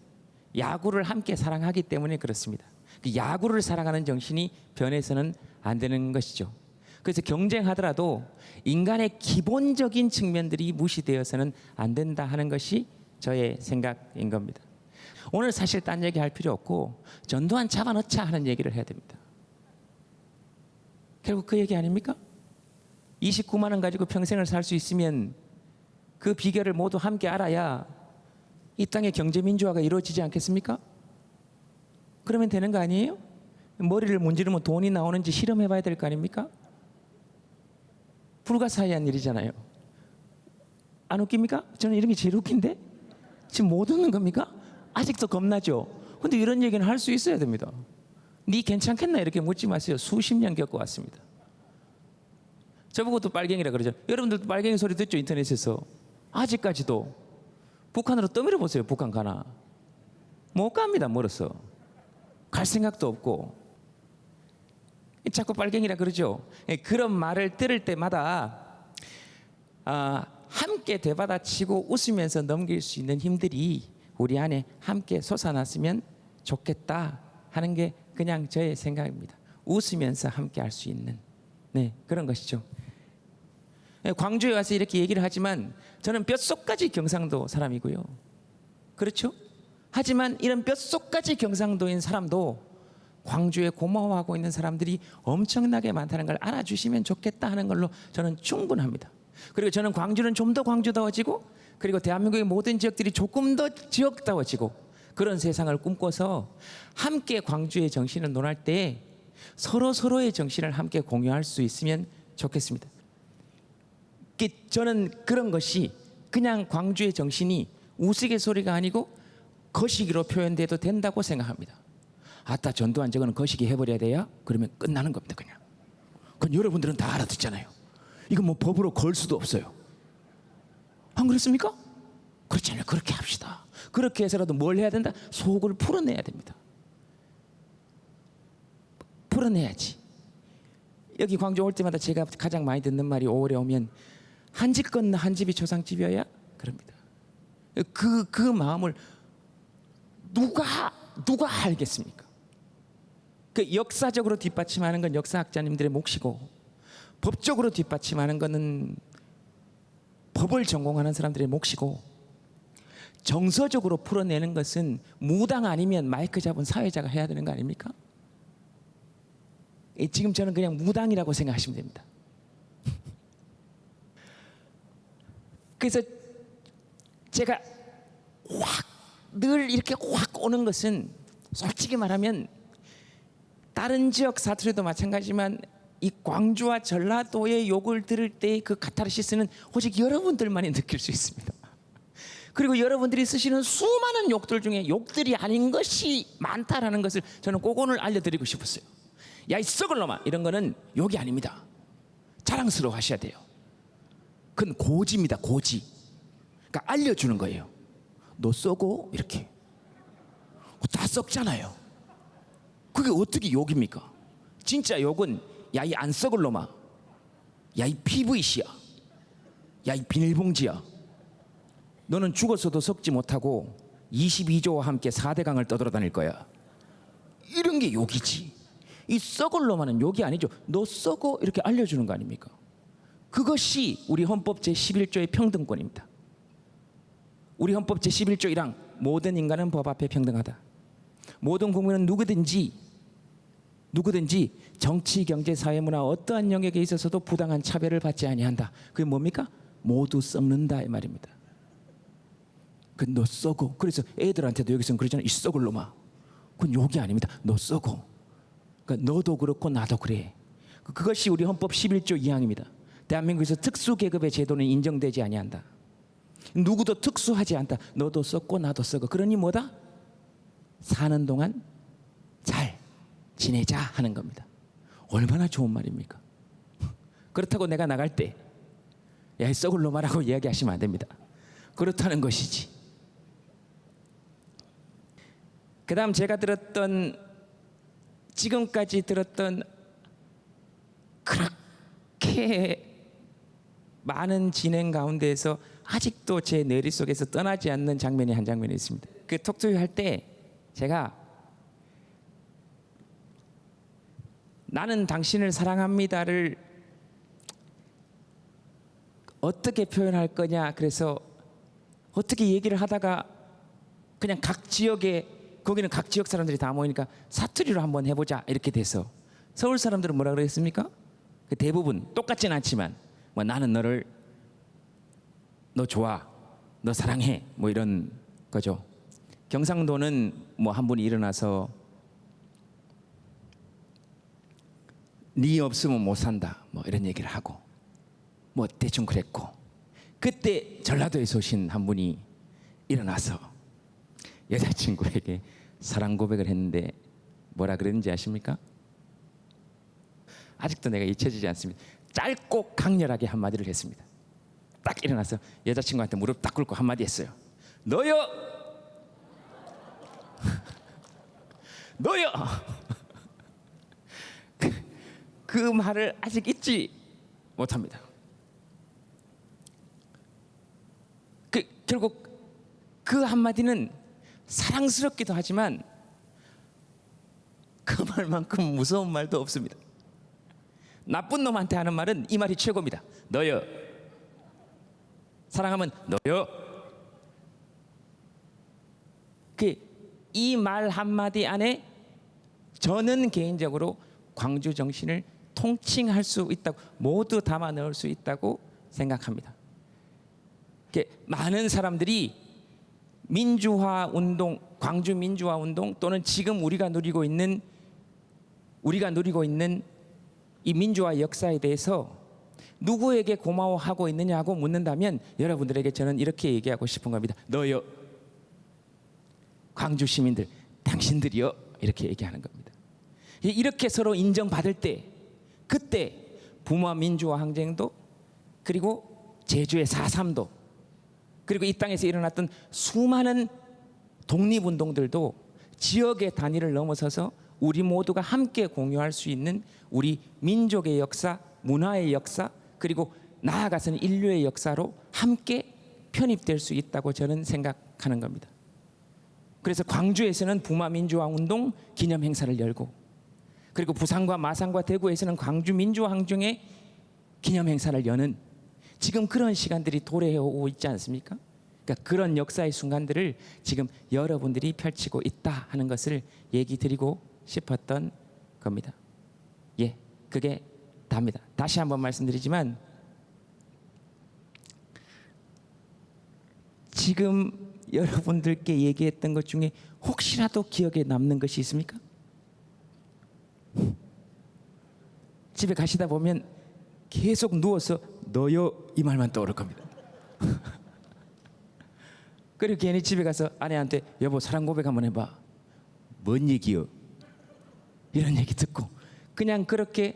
야구를 함께 사랑하기 때문에 그렇습니다. 그 야구를 사랑하는 정신이 변해서는 안 되는 것이죠. 그래서 경쟁하더라도 인간의 기본적인 측면들이 무시되어서는 안 된다 하는 것이 저의 생각인 겁니다. 오늘 사실 딴 얘기 할 필요 없고 전두환 잡아넣자 하는 얘기를 해야 됩니다. 결국 그 얘기 아닙니까? 29만 원 가지고 평생을 살 수 있으면 그 비결을 모두 함께 알아야 이 땅의 경제민주화가 이루어지지 않겠습니까? 그러면 되는 거 아니에요? 머리를 문지르면 돈이 나오는지 실험해 봐야 될 거 아닙니까? 불가사의한 일이잖아요. 안 웃깁니까? 저는 이런 게 제일 웃긴데? 지금 못 웃는 겁니까? 아직도 겁나죠? 근데 이런 얘기는 할 수 있어야 됩니다. 네 괜찮겠나 이렇게 묻지 마세요. 수십 년 겪어왔습니다. 저보고 또 빨갱이라 그러죠. 여러분들도 빨갱이 소리 듣죠? 인터넷에서. 아직까지도 북한으로 떠밀어 보세요. 북한 가나. 못 갑니다. 멀어서. 갈 생각도 없고. 자꾸 빨갱이라 그러죠. 그런 말을 들을 때마다 함께 되받아치고 웃으면서 넘길 수 있는 힘들이 우리 안에 함께 솟아났으면 좋겠다 하는 게 그냥 저의 생각입니다. 웃으면서 함께 할 수 있는 그런 것이죠. 광주에 와서 이렇게 얘기를 하지만 저는 뼛속까지 경상도 사람이고요. 그렇죠? 하지만 이런 뼛속까지 경상도인 사람도 광주에 고마워하고 있는 사람들이 엄청나게 많다는 걸 알아주시면 좋겠다 하는 걸로 저는 충분합니다. 그리고 저는 광주는 좀 더 광주다워지고 그리고 대한민국의 모든 지역들이 조금 더 지역다워지고 그런 세상을 꿈꿔서 함께 광주의 정신을 논할 때 서로의 정신을 함께 공유할 수 있으면 좋겠습니다. 저는 그런 것이 그냥 광주의 정신이 우스갯소리가 아니고 거시기로 표현돼도 된다고 생각합니다. 아따 전두환 저거는 거시기 해버려야 돼요? 그러면 끝나는 겁니다. 그건 여러분들은 다 알아듣잖아요. 이건 뭐 법으로 걸 수도 없어요. 안 그렇습니까? 그렇잖아요. 그렇게 합시다. 그렇게 해서라도 뭘 해야 된다? 속을 풀어내야 됩니다. 풀어내야지. 여기 광주 올 때마다 제가 가장 많이 듣는 말이 5월에 오면 한 집 건너 한 집이 조상집이어야 그럽니다. 그 마음을 누가 알겠습니까? 그 역사적으로 뒷받침하는 건 역사학자님들의 몫이고 법적으로 뒷받침하는 것은 법을 전공하는 사람들의 몫이고 정서적으로 풀어내는 것은 무당 아니면 마이크 잡은 사회자가 해야 되는 거 아닙니까? 지금 저는 그냥 무당이라고 생각하시면 됩니다. 그래서 제가 확 늘 이렇게 확 오는 것은 솔직히 말하면 다른 지역 사투리도 마찬가지지만 이 광주와 전라도의 욕을 들을 때 그 카타르시스는 오직 여러분들만이 느낄 수 있습니다. 그리고 여러분들이 쓰시는 수많은 욕들 중에 욕들이 아닌 것이 많다라는 것을 저는 꼭 오늘 알려드리고 싶었어요. 야, 이 썩을 놈아, 이런 거는 욕이 아닙니다. 자랑스러워 하셔야 돼요. 그건 고지입니다. 고지. 그러니까 알려주는 거예요. 너 썩어? 이렇게. 다 썩잖아요. 그게 어떻게 욕입니까? 진짜 욕은 야, 이 안 썩을 놈아, 야, 이 PVC야, 야, 이 비닐봉지야, 너는 죽었어도 썩지 못하고 22조와 함께 4대강을 떠돌아다닐 거야. 이런 게 욕이지. 이 썩을 놈아는 욕이 아니죠. 너 썩어? 이렇게 알려주는 거 아닙니까? 그것이 우리 헌법 제11조의 평등권입니다. 우리 헌법 제11조 1항 모든 인간은 법 앞에 평등하다. 모든 국민은 누구든지 정치, 경제, 사회, 문화 어떠한 영역에 있어서도 부당한 차별을 받지 아니한다. 그게 뭡니까? 모두 썩는다 이 말입니다. 그 너 썩어. 그래서 애들한테도 여기서는 그러잖아요. 이 썩을 놈아. 그건 욕이 아닙니다. 너 썩어. 그러니까 너도 그렇고 나도 그래. 그것이 우리 헌법 11조 2항입니다. 대한민국에서 특수 계급의 제도는 인정되지 아니한다. 누구도 특수하지 않다. 너도 썩고 나도 썩어. 그러니 뭐다? 사는 동안 잘 지내자 하는 겁니다. 얼마나 좋은 말입니까? 그렇다고 내가 나갈 때 야, 이 썩을 놈아라고 이야기하시면 안 됩니다. 그렇다는 것이지. 그 다음 제가 지금까지 들었던 그렇게 많은 진행 가운데에서 아직도 제 뇌리 속에서 떠나지 않는 장면이 한 장면이 있습니다. 그 톡투유 할 때 제가 나는 당신을 사랑합니다를 어떻게 표현할 거냐, 그래서 어떻게 얘기를 하다가 그냥 각 지역에, 거기는 각 지역 사람들이 다 모이니까 사투리로 한번 해보자 이렇게 돼서, 서울 사람들은 뭐라 그랬습니까? 그 대부분 똑같진 않지만 뭐 나는 너 좋아, 너 사랑해, 뭐 이런 거죠. 경상도는 뭐 한 분이 일어나서 네 없으면 못 산다, 뭐 이런 얘기를 하고, 뭐 대충 그랬고, 그때 전라도에서 오신 한 분이 일어나서 여자친구에게 사랑 고백을 했는데 뭐라 그랬는지 아십니까? 아직도 내가 잊혀지지 않습니다. 짧고 강렬하게 한마디를 했습니다. 딱 일어나서 여자친구한테 무릎 딱 꿇고 한마디 했어요. 너요! 너요! 그 말을 아직 잊지 못합니다. 결국 그 한마디는 사랑스럽기도 하지만 그 말만큼 무서운 말도 없습니다. 나쁜 놈한테 하는 말은 이 말이 최고입니다. 너요. 사랑하면 너요. 이 말 한마디 안에 저는 개인적으로 광주 정신을 통칭할 수 있다고, 모두 담아 넣을 수 있다고 생각합니다. 많은 사람들이 민주화 운동, 광주 민주화 운동, 또는 지금 우리가 누리고 있는 이 민주화 역사에 대해서 누구에게 고마워하고 있느냐고 묻는다면 여러분들에게 저는 이렇게 얘기하고 싶은 겁니다. 너요, 광주 시민들, 당신들이요, 이렇게 얘기하는 겁니다. 이렇게 서로 인정받을 때, 그때 부마 민주화 항쟁도, 그리고 제주의 4.3도, 그리고 이 땅에서 일어났던 수많은 독립운동들도 지역의 단위를 넘어서서 우리 모두가 함께 공유할 수 있는 우리 민족의 역사, 문화의 역사, 그리고 나아가서는 인류의 역사로 함께 편입될 수 있다고 저는 생각하는 겁니다. 그래서 광주에서는 부마 민주화 운동 기념 행사를 열고, 그리고 부산과 마산과 대구에서는 광주 민주화 항쟁의 기념 행사를 여는, 지금 그런 시간들이 도래해 오고 있지 않습니까? 그러니까 그런 역사의 순간들을 지금 여러분들이 펼치고 있다 하는 것을 얘기 드리고 싶었던 겁니다. 예, 그게 답니다. 다시 한번 말씀드리지만 지금 여러분들께 얘기했던 것 중에 혹시라도 기억에 남는 것이 있습니까? 집에 가시다 보면 계속 누워서 너요 이 말만 떠오를 겁니다. 그리고 괜히 집에 가서 아내한테 여보 사랑 고백 한번 해봐. 뭔 얘기요? 이런 얘기 듣고 그냥 그렇게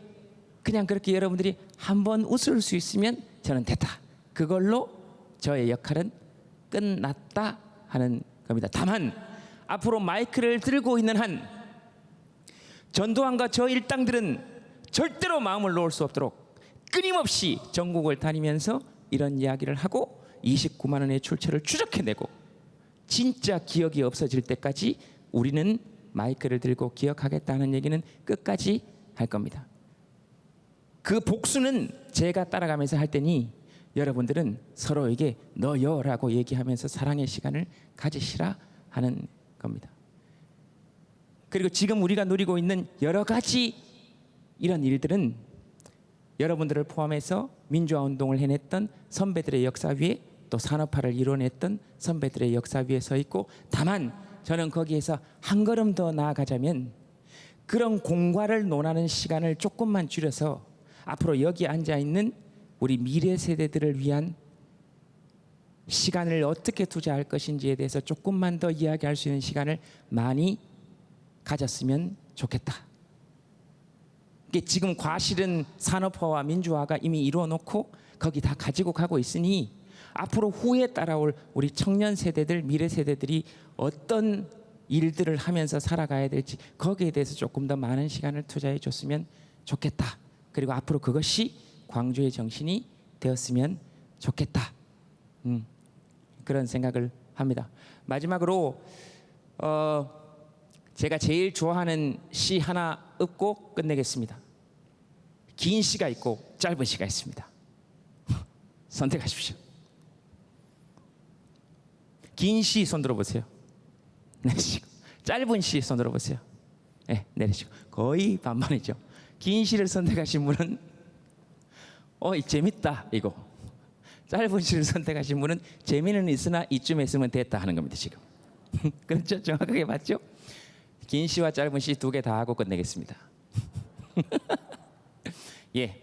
여러분들이 한번 웃을 수 있으면 저는 됐다. 그걸로 저의 역할은 끝났다 하는 겁니다. 다만 앞으로 마이크를 들고 있는 한 전두환과 저 일당들은 절대로 마음을 놓을 수 없도록 끊임없이 전국을 다니면서 이런 이야기를 하고 29만 원의 출처를 추적해내고 진짜 기억이 없어질 때까지 우리는 마이크를 들고 기억하겠다는 얘기는 끝까지 할 겁니다. 그 복수는 제가 따라가면서 할 테니 여러분들은 서로에게 너요라고 얘기하면서 사랑의 시간을 가지시라 하는 겁니다. 그리고 지금 우리가 누리고 있는 여러 가지 이런 일들은 여러분들을 포함해서 민주화 운동을 해냈던 선배들의 역사 위에 또 산업화를 이뤄냈던 선배들의 역사 위에 서 있고, 다만 저는 거기에서 한 걸음 더 나아가자면 그런 공과를 논하는 시간을 조금만 줄여서 앞으로 여기 앉아 있는 우리 미래 세대들을 위한 시간을 어떻게 투자할 것인지에 대해서 조금만 더 이야기할 수 있는 시간을 많이 가졌으면 좋겠다. 이게 지금 과실은 산업화와 민주화가 이미 이루어놓고 거기 다 가지고 가고 있으니 앞으로 후에 따라올 우리 청년 세대들, 미래 세대들이 어떤 일들을 하면서 살아가야 될지 거기에 대해서 조금 더 많은 시간을 투자해 줬으면 좋겠다. 그리고 앞으로 그것이 광주의 정신이 되었으면 좋겠다. 그런 생각을 합니다. 마지막으로 제가 제일 좋아하는 시 하나 읊고 끝내겠습니다. 긴 시가 있고 짧은 시가 있습니다. 선택하십시오. 긴 시 손 들어보세요. 내리시고. 짧은 시 손 들어보세요. 네, 내리시고. 거의 반반이죠. 긴 시를 선택하신 분은 재밌다 이거. 짧은 시를 선택하신 분은 재미는 있으나 이쯤에 있으면 됐다 하는 겁니다 지금. 그렇죠? 정확하게 맞죠? 긴 시와 짧은 시 두 개 다 하고 끝내겠습니다. 예,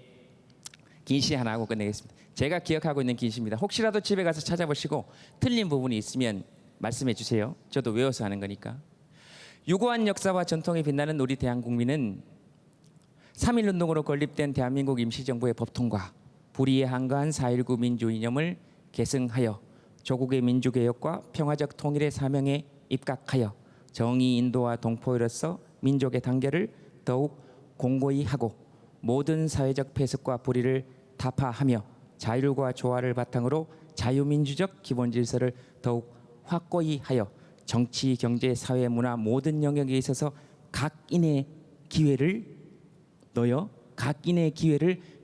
긴 시 하나 하고 끝내겠습니다. 제가 기억하고 있는 긴 시입니다. 혹시라도 집에 가서 찾아보시고 틀린 부분이 있으면 말씀해 주세요. 저도 외워서 하는 거니까. 유구한 역사와 전통이 빛나는 우리 대한국민은 3.1운동으로 건립된 대한민국 임시정부의 법통과 불의에 한가한 4.19 민주 이념을 계승하여 조국의 민주개혁과 평화적 통일의 사명에 입각하여 정의 인도와 동포로서 민족의 단결을 더욱 공고히 하고 모든 사회적 폐습과 불의를 타파하며 자율과 조화를 바탕으로 자유민주적 기본질서를 더욱 확고히 하여 정치, 경제, 사회, 문화 모든 영역에 있어서 각인의 기회를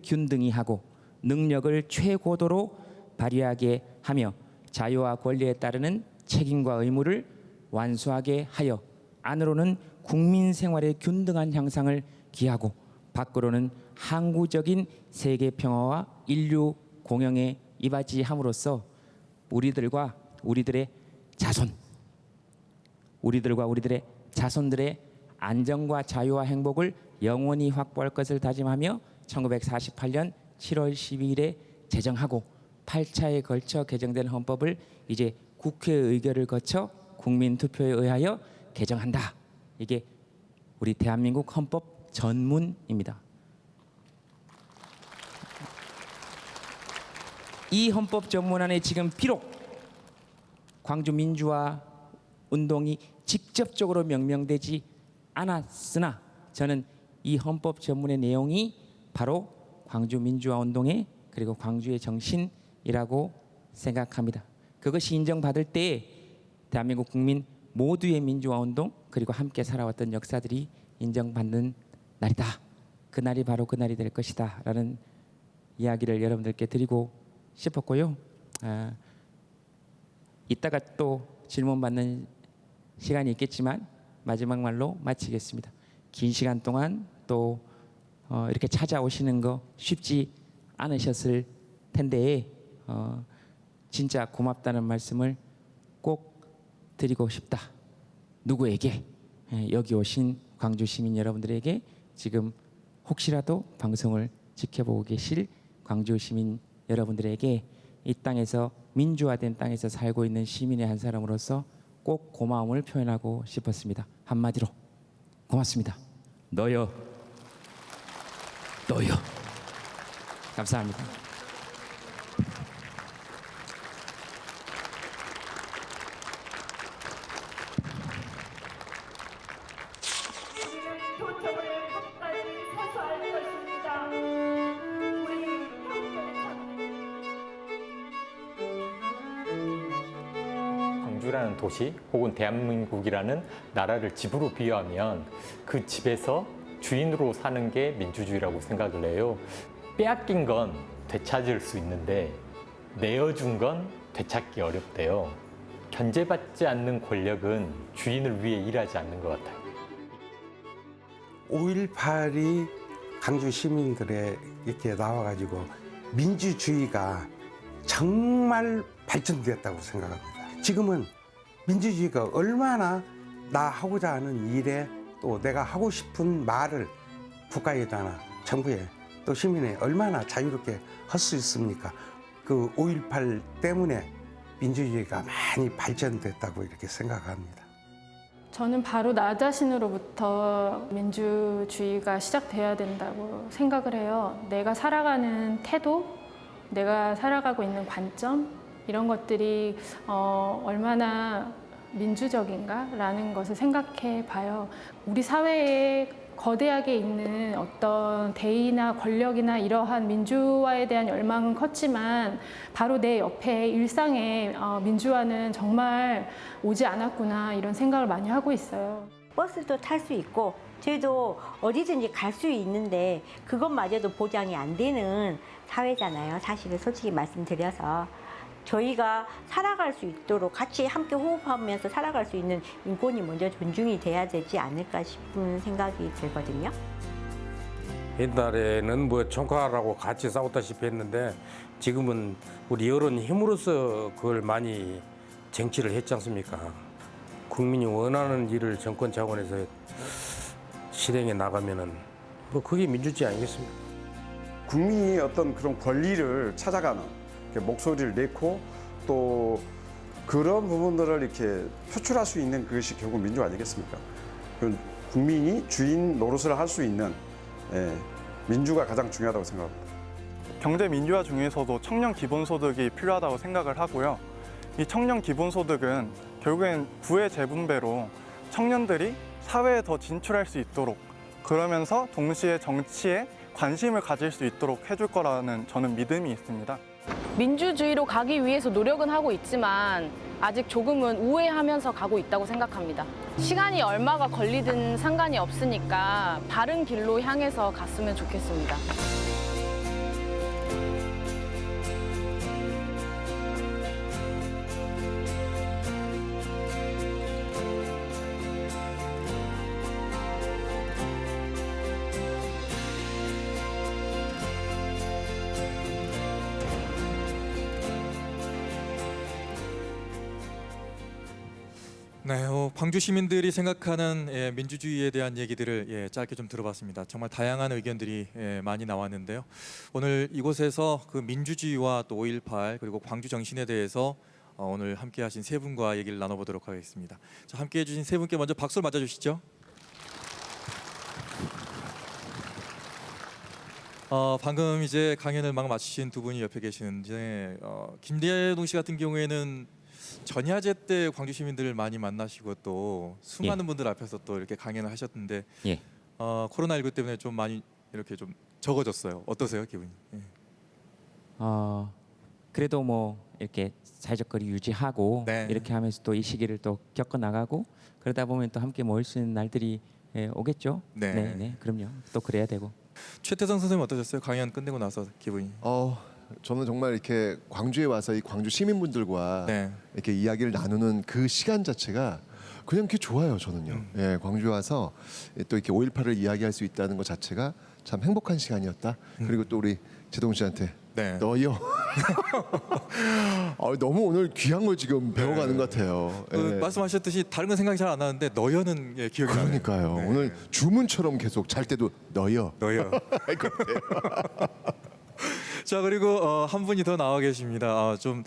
균등히 하고 능력을 최고도로 발휘하게 하며 자유와 권리에 따르는 책임과 의무를 완수하게 하여 안으로는 국민 생활의 균등한 향상을 기하고 밖으로는 항구적인 세계 평화와 인류 공영에 이바지함으로써 우리들과 우리들의 자손들의 안정과 자유와 행복을 영원히 확보할 것을 다짐하며 1948년 7월 12일에 제정하고 8차에 걸쳐 개정된 헌법을 이제 국회 의결을 거쳐 국민 투표에 의하여 개정한다. 이게 우리 대한민국 헌법 전문입니다. 이 헌법 전문안에 지금 비록 광주 민주화 운동이 직접적으로 명명되지 않았으나 저는 이 헌법 전문의 내용이 바로 광주 민주화 운동의 그리고 광주의 정신이라고 생각합니다. 그것이 인정받을 때에 대한민국 국민 모두의 민주화 운동 그리고 함께 살아왔던 역사들이 인정받는 날이다. 그날이 바로 그날이 될 것이다 라는 이야기를 여러분들께 드리고 싶었고요. 이따가 또 질문 받는 시간이 있겠지만 마지막 말로 마치겠습니다. 긴 시간 동안 또 이렇게 찾아오시는 거 쉽지 않으셨을 텐데 진짜 고맙다는 말씀을 꼭 드리고 싶다. 누구에게? 여기 오신 광주 시민 여러분들에게 지금 혹시라도 방송을 지켜보고 계실 광주 시민 여러분들에게 이 땅에서 민주화된 땅에서 살고 있는 시민의 한 사람으로서 꼭 고마움을 표현하고 싶었습니다. 한마디로 고맙습니다. 너요. 감사합니다. 우리는 도청을 끝까지 서서 할 것입니다. 우리 형제를 찾는 광주라는 도시 혹은 대한민국이라는 나라를 집으로 비유하면 그 집에서 주인으로 사는 게 민주주의라고 생각을 해요. 빼앗긴 건 되찾을 수 있는데 내어준 건 되찾기 어렵대요. 견제받지 않는 권력은 주인을 위해 일하지 않는 것 같아요. 5.18이 광주 시민들의 이렇게 나와가지고 민주주의가 정말 발전됐다고 생각합니다. 지금은 민주주의가 얼마나 나 하고자 하는 일에 또 내가 하고 싶은 말을 국가에다나 정부에 또 시민에 얼마나 자유롭게 할 수 있습니까? 그 5.18 때문에 민주주의가 많이 발전됐다고 이렇게 생각합니다. 저는 바로 나 자신으로부터 민주주의가 시작돼야 된다고 생각을 해요. 내가 살아가는 태도, 내가 살아가고 있는 관점, 이런 것들이 얼마나 민주적인가라는 것을 생각해 봐요. 우리 사회에 거대하게 있는 어떤 대의나 권력이나 이러한 민주화에 대한 열망은 컸지만 바로 내 옆에 일상에 민주화는 정말 오지 않았구나 이런 생각을 많이 하고 있어요. 버스도 탈 수 있고 저희도 어디든지 갈 수 있는데 그것마저도 보장이 안 되는 사회잖아요. 사실은 솔직히 말씀드려서 저희가 살아갈 수 있도록 같이 함께 호흡하면서 살아갈 수 있는 인권이 먼저 존중이 돼야 되지 않을까 싶은 생각이 들거든요. 옛날에는 뭐 총칼하고 같이 싸웠다시피 했는데 지금은 우리 여론 힘으로써 그걸 많이 쟁취를 했지 않습니까? 국민이 원하는 일을 정권 차원에서 실행해 나가면은 뭐 그게 민주주의 아니겠습니까? 국민이 어떤 그런 권리를 찾아가는 목소리를 내고 또 그런 부분들을 이렇게 표출할 수 있는 그것이 결국 민주 아니겠습니까? 국민이 주인 노릇을 할 수 있는 민주가 가장 중요하다고 생각합니다. 경제 민주화 중에서도 청년 기본소득이 필요하다고 생각을 하고요. 이 청년 기본소득은 결국엔 부의 재분배로 청년들이 사회에 더 진출할 수 있도록 그러면서 동시에 정치에 관심을 가질 수 있도록 해줄 거라는 저는 믿음이 있습니다. 민주주의로 가기 위해서 노력은 하고 있지만 아직 조금은 우회하면서 가고 있다고 생각합니다. 시간이 얼마가 걸리든 상관이 없으니까 바른 길로 향해서 갔으면 좋겠습니다. 네, 광주 시민들이 생각하는 민주주의에 대한 얘기들을 짧게 좀 들어봤습니다. 정말 다양한 의견들이 많이 나왔는데요. 오늘 이곳에서 그 민주주의와 또 5.18 그리고 광주 정신에 대해서 오늘 함께하신 세 분과 얘기를 나눠보도록 하겠습니다. 자, 함께해 주신 세 분께 먼저 박수를 맞아주시죠. 방금 이제 강연을 막 마치신 두 분이 옆에 계시는데 김대동 씨 같은 경우에는 전야제 때 광주 시민들을 많이 만나시고 또 수많은 분들 앞에서 또 이렇게 강연을 하셨는데 코로나19 때문에 좀 많이 이렇게 좀 적어졌어요. 어떠세요, 기분이? 그래도 뭐 이렇게 사회적 거리 유지하고 이렇게 하면서 또 이 시기를 또 겪어 나가고 그러다 보면 또 함께 모일 수 있는 날들이 오겠죠. 네, 그럼요. 또 그래야 되고. 최태성 선생님 어떠셨어요? 강연 끝내고 나서 기분이? 저는 정말 이렇게 광주에 와서 이 광주 시민분들과 이렇게 이야기를 나누는 그 시간 자체가 그냥 그게 좋아요. 저는요. 광주에 와서 또 이렇게 5.18을 이야기할 수 있다는 것 자체가 참 행복한 시간이었다. 그리고 또 우리 제동 씨한테 너요. 너무 오늘 귀한 걸 지금 배워가는 것 같아요. 그 예. 말씀하셨듯이 다른 건 생각이 잘 안 나는데 너여는 예, 기억이 나요. 그러니까요. 오늘 주문처럼 계속 잘 때도 너여. 자, 그리고 한 분이 더 나와 계십니다. 좀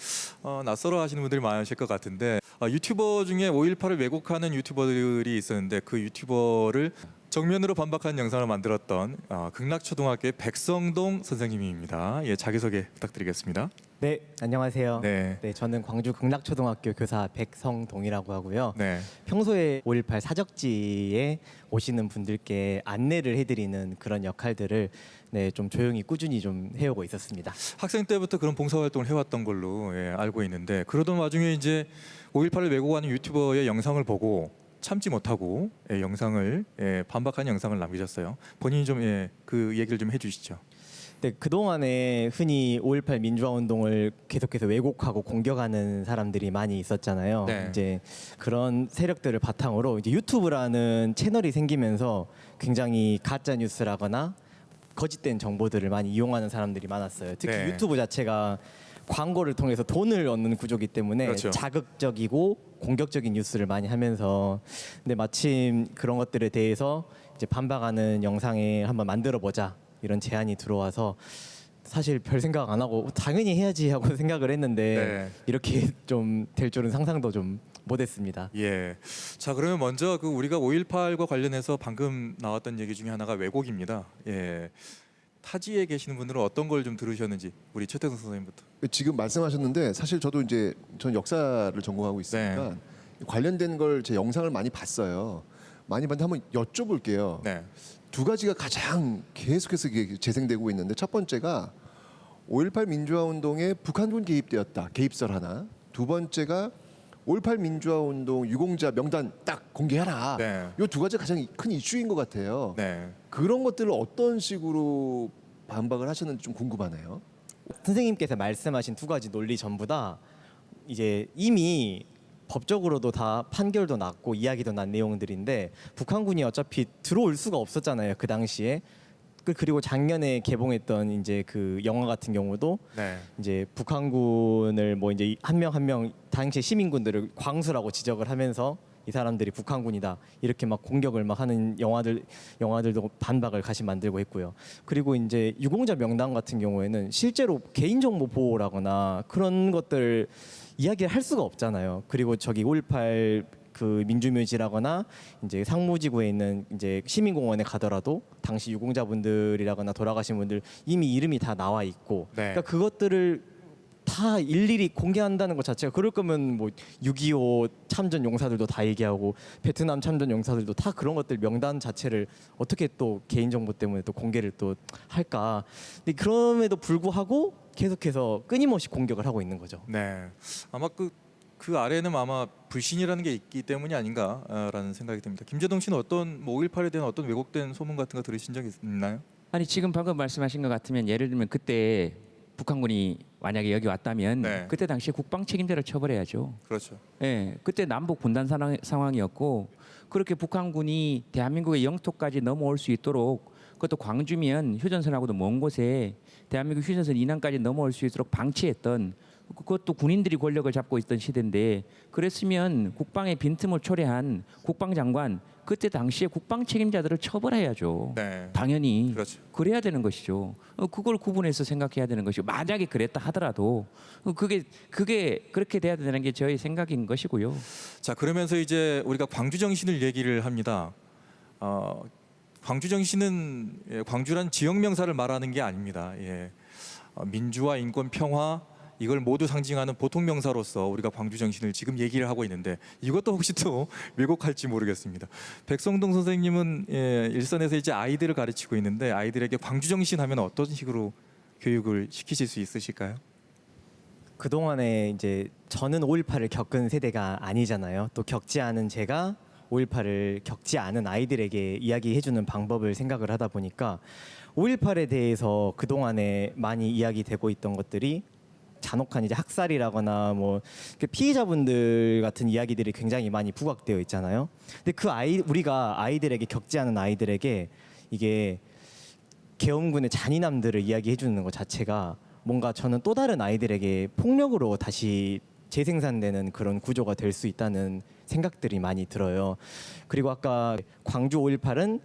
낯설어 하시는 분들이 많으실 것 같은데 유튜버 중에 5.18을 왜곡하는 유튜버들이 있었는데 그 유튜버를 정면으로 반박하는 영상을 만들었던 극락초등학교의 백성동 선생님입니다. 예, 자기소개 부탁드리겠습니다. 네, 안녕하세요. 네. 저는 광주 극락초등학교 교사 백성동이라고 하고요. 네. 평소에 5.18 사적지에 오시는 분들께 안내를 해드리는 그런 역할들을 좀 조용히 꾸준히 좀 해오고 있었습니다. 학생 때부터 그런 봉사활동을 해왔던 걸로 알고 있는데 그러던 와중에 이제 5.18을 왜곡하는 유튜버의 영상을 보고 참지 못하고 영상을 반박하는 영상을 남기셨어요. 본인이 좀 그 얘기를 좀 해주시죠. 네, 그동안에 흔히 5.18 민주화 운동을 계속해서 왜곡하고 공격하는 사람들이 많이 있었잖아요. 네. 이제 그런 세력들을 바탕으로 이제 유튜브라는 채널이 생기면서 굉장히 가짜 뉴스라거나 거짓된 정보들을 많이 이용하는 사람들이 많았어요. 특히 네. 유튜브 자체가 광고를 통해서 돈을 얻는 구조이기 때문에 그렇죠. 자극적이고 공격적인 뉴스를 많이 하면서 근데 마침 그런 것들에 대해서 이제 반박하는 영상에 한번 만들어 보자 이런 제안이 들어와서 사실 별 생각 안 하고 당연히 해야지 하고 생각을 했는데 네. 이렇게 좀 될 줄은 상상도 좀 못했습니다. 예. 자, 그러면 먼저 그 우리가 5.18과 관련해서 방금 나왔던 얘기 중에 하나가 왜곡입니다. 예. 타지에 계시는 분들은 어떤 걸 좀 들으셨는지 우리 최태성 선생님부터. 지금 말씀하셨는데 사실 저도 이제 전 역사를 전공하고 있으니까 관련된 걸 제 영상을 많이 봤어요. 많이 봤는데 한번 여쭤볼게요. 네. 두 가지가 가장 계속해서 재생되고 있는데 첫 번째가 5.18 민주화 운동에 북한군 개입되었다. 개입설 하나. 두 번째가 5.18 민주화 운동 유공자 명단 딱 공개하라. 네. 이 두 가지가 가장 큰 이슈인 것 같아요. 네. 그런 것들을 어떤 식으로 반박을 하셨는지 좀 궁금하네요. 선생님께서 말씀하신 두 가지 논리 전부 다 이제 이미 법적으로도 다 판결도 났고 이야기도 난 내용들인데 북한군이 어차피 들어올 수가 없었잖아요. 그 당시에. 그리고 작년에 개봉했던 이제 그 영화 같은 경우도 네. 이제 북한군을 뭐 이제 한 명 한 명 당시 시민군들을 광수라고 지적을 하면서 이 사람들이 북한군이다 이렇게 막 공격을 막 하는 영화들도 반박을 다시 만들고 했고요. 그리고 이제 유공자 명단 같은 경우에는 실제로 개인정보 보호라거나 그런 것들 이야기를 할 수가 없잖아요. 그리고 저기 5.18 그 민주묘지라거나 이제 상무지구에 있는 이제 시민공원에 가더라도 당시 유공자분들이라거나 돌아가신 분들 이미 이름이 다 나와 있고, 그러니까 그것들을 다 일일이 공개한다는 것 자체가 그럴 거면 뭐 6.25 참전 용사들도 다 얘기하고 베트남 참전 용사들도 다 그런 것들 명단 자체를 어떻게 또 개인정보 때문에 또 공개를 또 할까? 근데 그럼에도 불구하고 계속해서 끊임없이 공격을 하고 있는 거죠. 네. 아마 그 아래는 아마 불신이라는 게 있기 때문이 아닌가라는 생각이 듭니다. 김재동 씨는 어떤 5.18에 대한 어떤 왜곡된 소문 같은 거 들으신 적 있나요? 아니 지금 방금 말씀하신 것 같으면 예를 들면 그때 북한군이 만약에 여기 왔다면 그때 당시에 국방 책임자를 처벌해야죠. 그렇죠. 예, 그때 남북 분단 상황이었고 그렇게 북한군이 대한민국의 영토까지 넘어올 수 있도록 그것도 광주면 휴전선하고도 먼 곳에 대한민국 휴전선 이남까지 넘어올 수 있도록 방치했던 그것도 군인들이 권력을 잡고 있던 시대인데 그랬으면 국방의 빈틈을 초래한 국방장관 그때 당시에 국방 책임자들을 처벌해야죠. 네. 당연히 그렇죠. 그래야 되는 것이죠. 그걸 구분해서 생각해야 되는 것이고 만약에 그랬다 하더라도 그게 그렇게 돼야 되는 게 저희 생각인 것이고요. 자, 그러면서 이제 우리가 광주 정신을 얘기를 합니다. 광주 정신은 광주란 지역 명사를 말하는 게 아닙니다. 예. 민주화, 인권, 평화 이걸 모두 상징하는 보통 명사로서 우리가 광주 정신을 지금 얘기를 하고 있는데 이것도 혹시 또 왜곡할지 모르겠습니다. 백성동 선생님은 일선에서 이제 아이들을 가르치고 있는데 아이들에게 광주 정신 하면 어떤 식으로 교육을 시키실 수 있으실까요? 그동안에 이제 저는 5.18을 겪은 세대가 아니잖아요. 또 겪지 않은 제가 5.18을 겪지 않은 아이들에게 이야기해주는 방법을 생각을 하다 보니까 5.18에 대해서 그동안에 많이 이야기되고 있던 것들이 잔혹한 이제 학살이라거나 뭐 피해자분들 같은 이야기들이 굉장히 많이 부각되어 있잖아요. 근데 우리가 아이들에게 겪지 않은 아이들에게 이게 계엄군의 잔인함들을 이야기해 주는 것 자체가 뭔가 저는 또 다른 아이들에게 폭력으로 다시 재생산되는 그런 구조가 될 수 있다는 생각들이 많이 들어요. 그리고 아까 광주 5.18은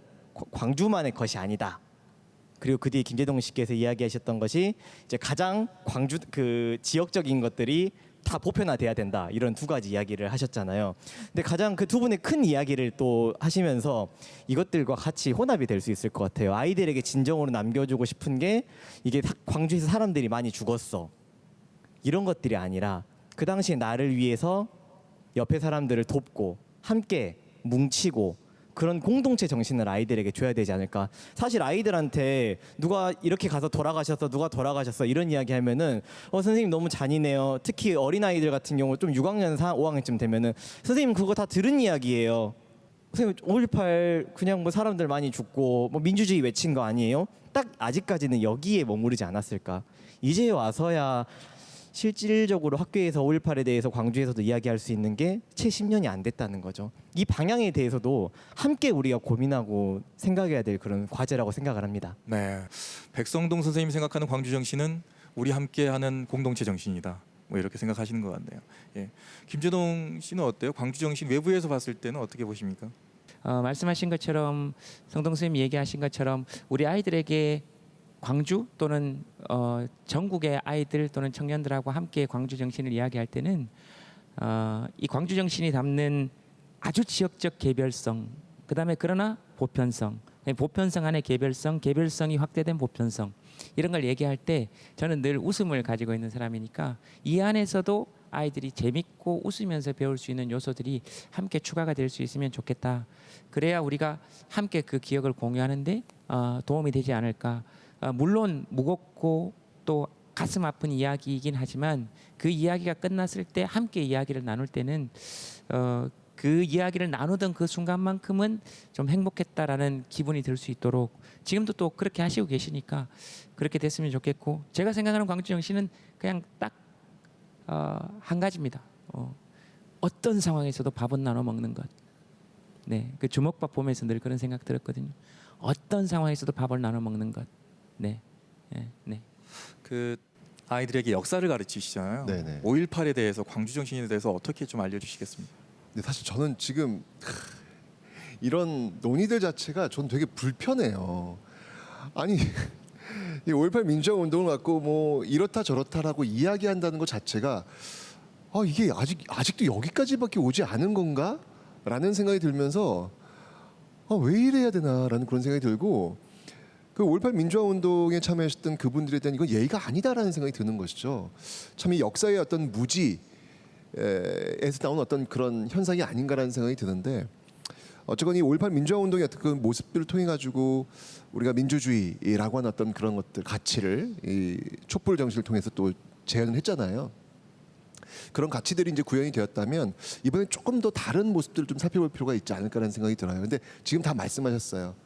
광주만의 것이 아니다. 그리고 그 뒤에 김재동 씨께서 이야기하셨던 것이 이제 가장 광주 그 지역적인 것들이 다 보편화돼야 된다, 이런 두 가지 이야기를 하셨잖아요. 근데 가장 그 두 분의 큰 이야기를 또 하시면서 이것들과 같이 혼합이 될 수 있을 것 같아요. 아이들에게 진정으로 남겨주고 싶은 게 이게 광주에서 사람들이 많이 죽었어, 이런 것들이 아니라 그 당시에 나를 위해서 옆에 사람들을 돕고 함께 뭉치고 그런 공동체 정신을 아이들에게 줘야 되지 않을까. 사실 아이들한테 누가 이렇게 가서 돌아가셨어, 누가 돌아가셨어 이런 이야기 하면은 선생님 너무 잔인해요. 특히 어린아이들 같은 경우 좀 6학년, 5학년쯤 되면은 선생님 그거 다 들은 이야기예요. 선생님 5.18 그냥 뭐 사람들 많이 죽고 뭐 민주주의 외친 거 아니에요? 딱 아직까지는 여기에 머무르지 않았을까. 이제 와서야 실질적으로 학교에서 5.18에 대해서 광주에서도 이야기할 수 있는 게 채 10년이 안 됐다는 거죠. 이 방향에 대해서도 함께 우리가 고민하고 생각해야 될 그런 과제라고 생각을 합니다. 네, 백성동 선생님이 생각하는 광주 정신은 우리 함께하는 공동체 정신이다, 뭐 이렇게 생각하시는 것 같네요. 예. 김재동 씨는 어때요? 광주 정신 외부에서 봤을 때는 어떻게 보십니까? 말씀하신 것처럼 성동 선생님이 얘기하신 것처럼 우리 아이들에게 광주 또는 전국의 아이들 또는 청년들하고 함께 광주 정신을 이야기할 때는 이 광주 정신이 담는 아주 지역적 개별성, 그다음에 그러나 보편성, 보편성 안에 개별성, 개별성이 확대된 보편성, 이런 걸 얘기할 때 저는 늘 웃음을 가지고 있는 사람이니까 이 안에서도 아이들이 재밌고 웃으면서 배울 수 있는 요소들이 함께 추가가 될 수 있으면 좋겠다. 그래야 우리가 함께 그 기억을 공유하는데 도움이 되지 않을까. 물론 무겁고 또 가슴 아픈 이야기이긴 하지만 그 이야기가 끝났을 때 함께 이야기를 나눌 때는 그 이야기를 나누던 그 순간만큼은 좀 행복했다라는 기분이 들 수 있도록 지금도 또 그렇게 하시고 계시니까 그렇게 됐으면 좋겠고, 제가 생각하는 광주 정신은 그냥 딱 한 가지입니다. 어떤 상황에서도 밥은 나눠 먹는 것. 네, 그 주먹밥 보면서 늘 그런 생각 들었거든요. 어떤 상황에서도 밥을 나눠 먹는 것. 네, 네, 네. 그 아이들에게 역사를 가르치시잖아요. 5.18에 대해서, 광주 정신에 대해서 어떻게 좀 알려주시겠습니까? 근데 사실 저는 지금 이런 논의들 자체가 전 되게 불편해요. 아니 이 5.18 민주화 운동을 갖고 뭐 이렇다 저렇다라고 이야기한다는 것 자체가 이게 아직도 여기까지밖에 오지 않은 건가라는 생각이 들면서 왜 이래야 되나라는 그런 생각이 들고, 그 5.18 민주화 운동에 참여하셨던 그분들에 대한 이건 예의가 아니다라는 생각이 드는 것이죠. 참 이 역사의 어떤 무지에서 나온 어떤 그런 현상이 아닌가라는 생각이 드는데, 어쨌건 이 5.18 민주화 운동의 어떤 그 모습들을 통해 가지고 우리가 민주주의라고 하는 어떤 그런 것들, 가치를 이 촛불 정신을 통해서 또 재현을 했잖아요. 그런 가치들이 이제 구현이 되었다면 이번에 조금 더 다른 모습들을 좀 살펴볼 필요가 있지 않을까라는 생각이 들어요. 근데 지금 다 말씀하셨어요.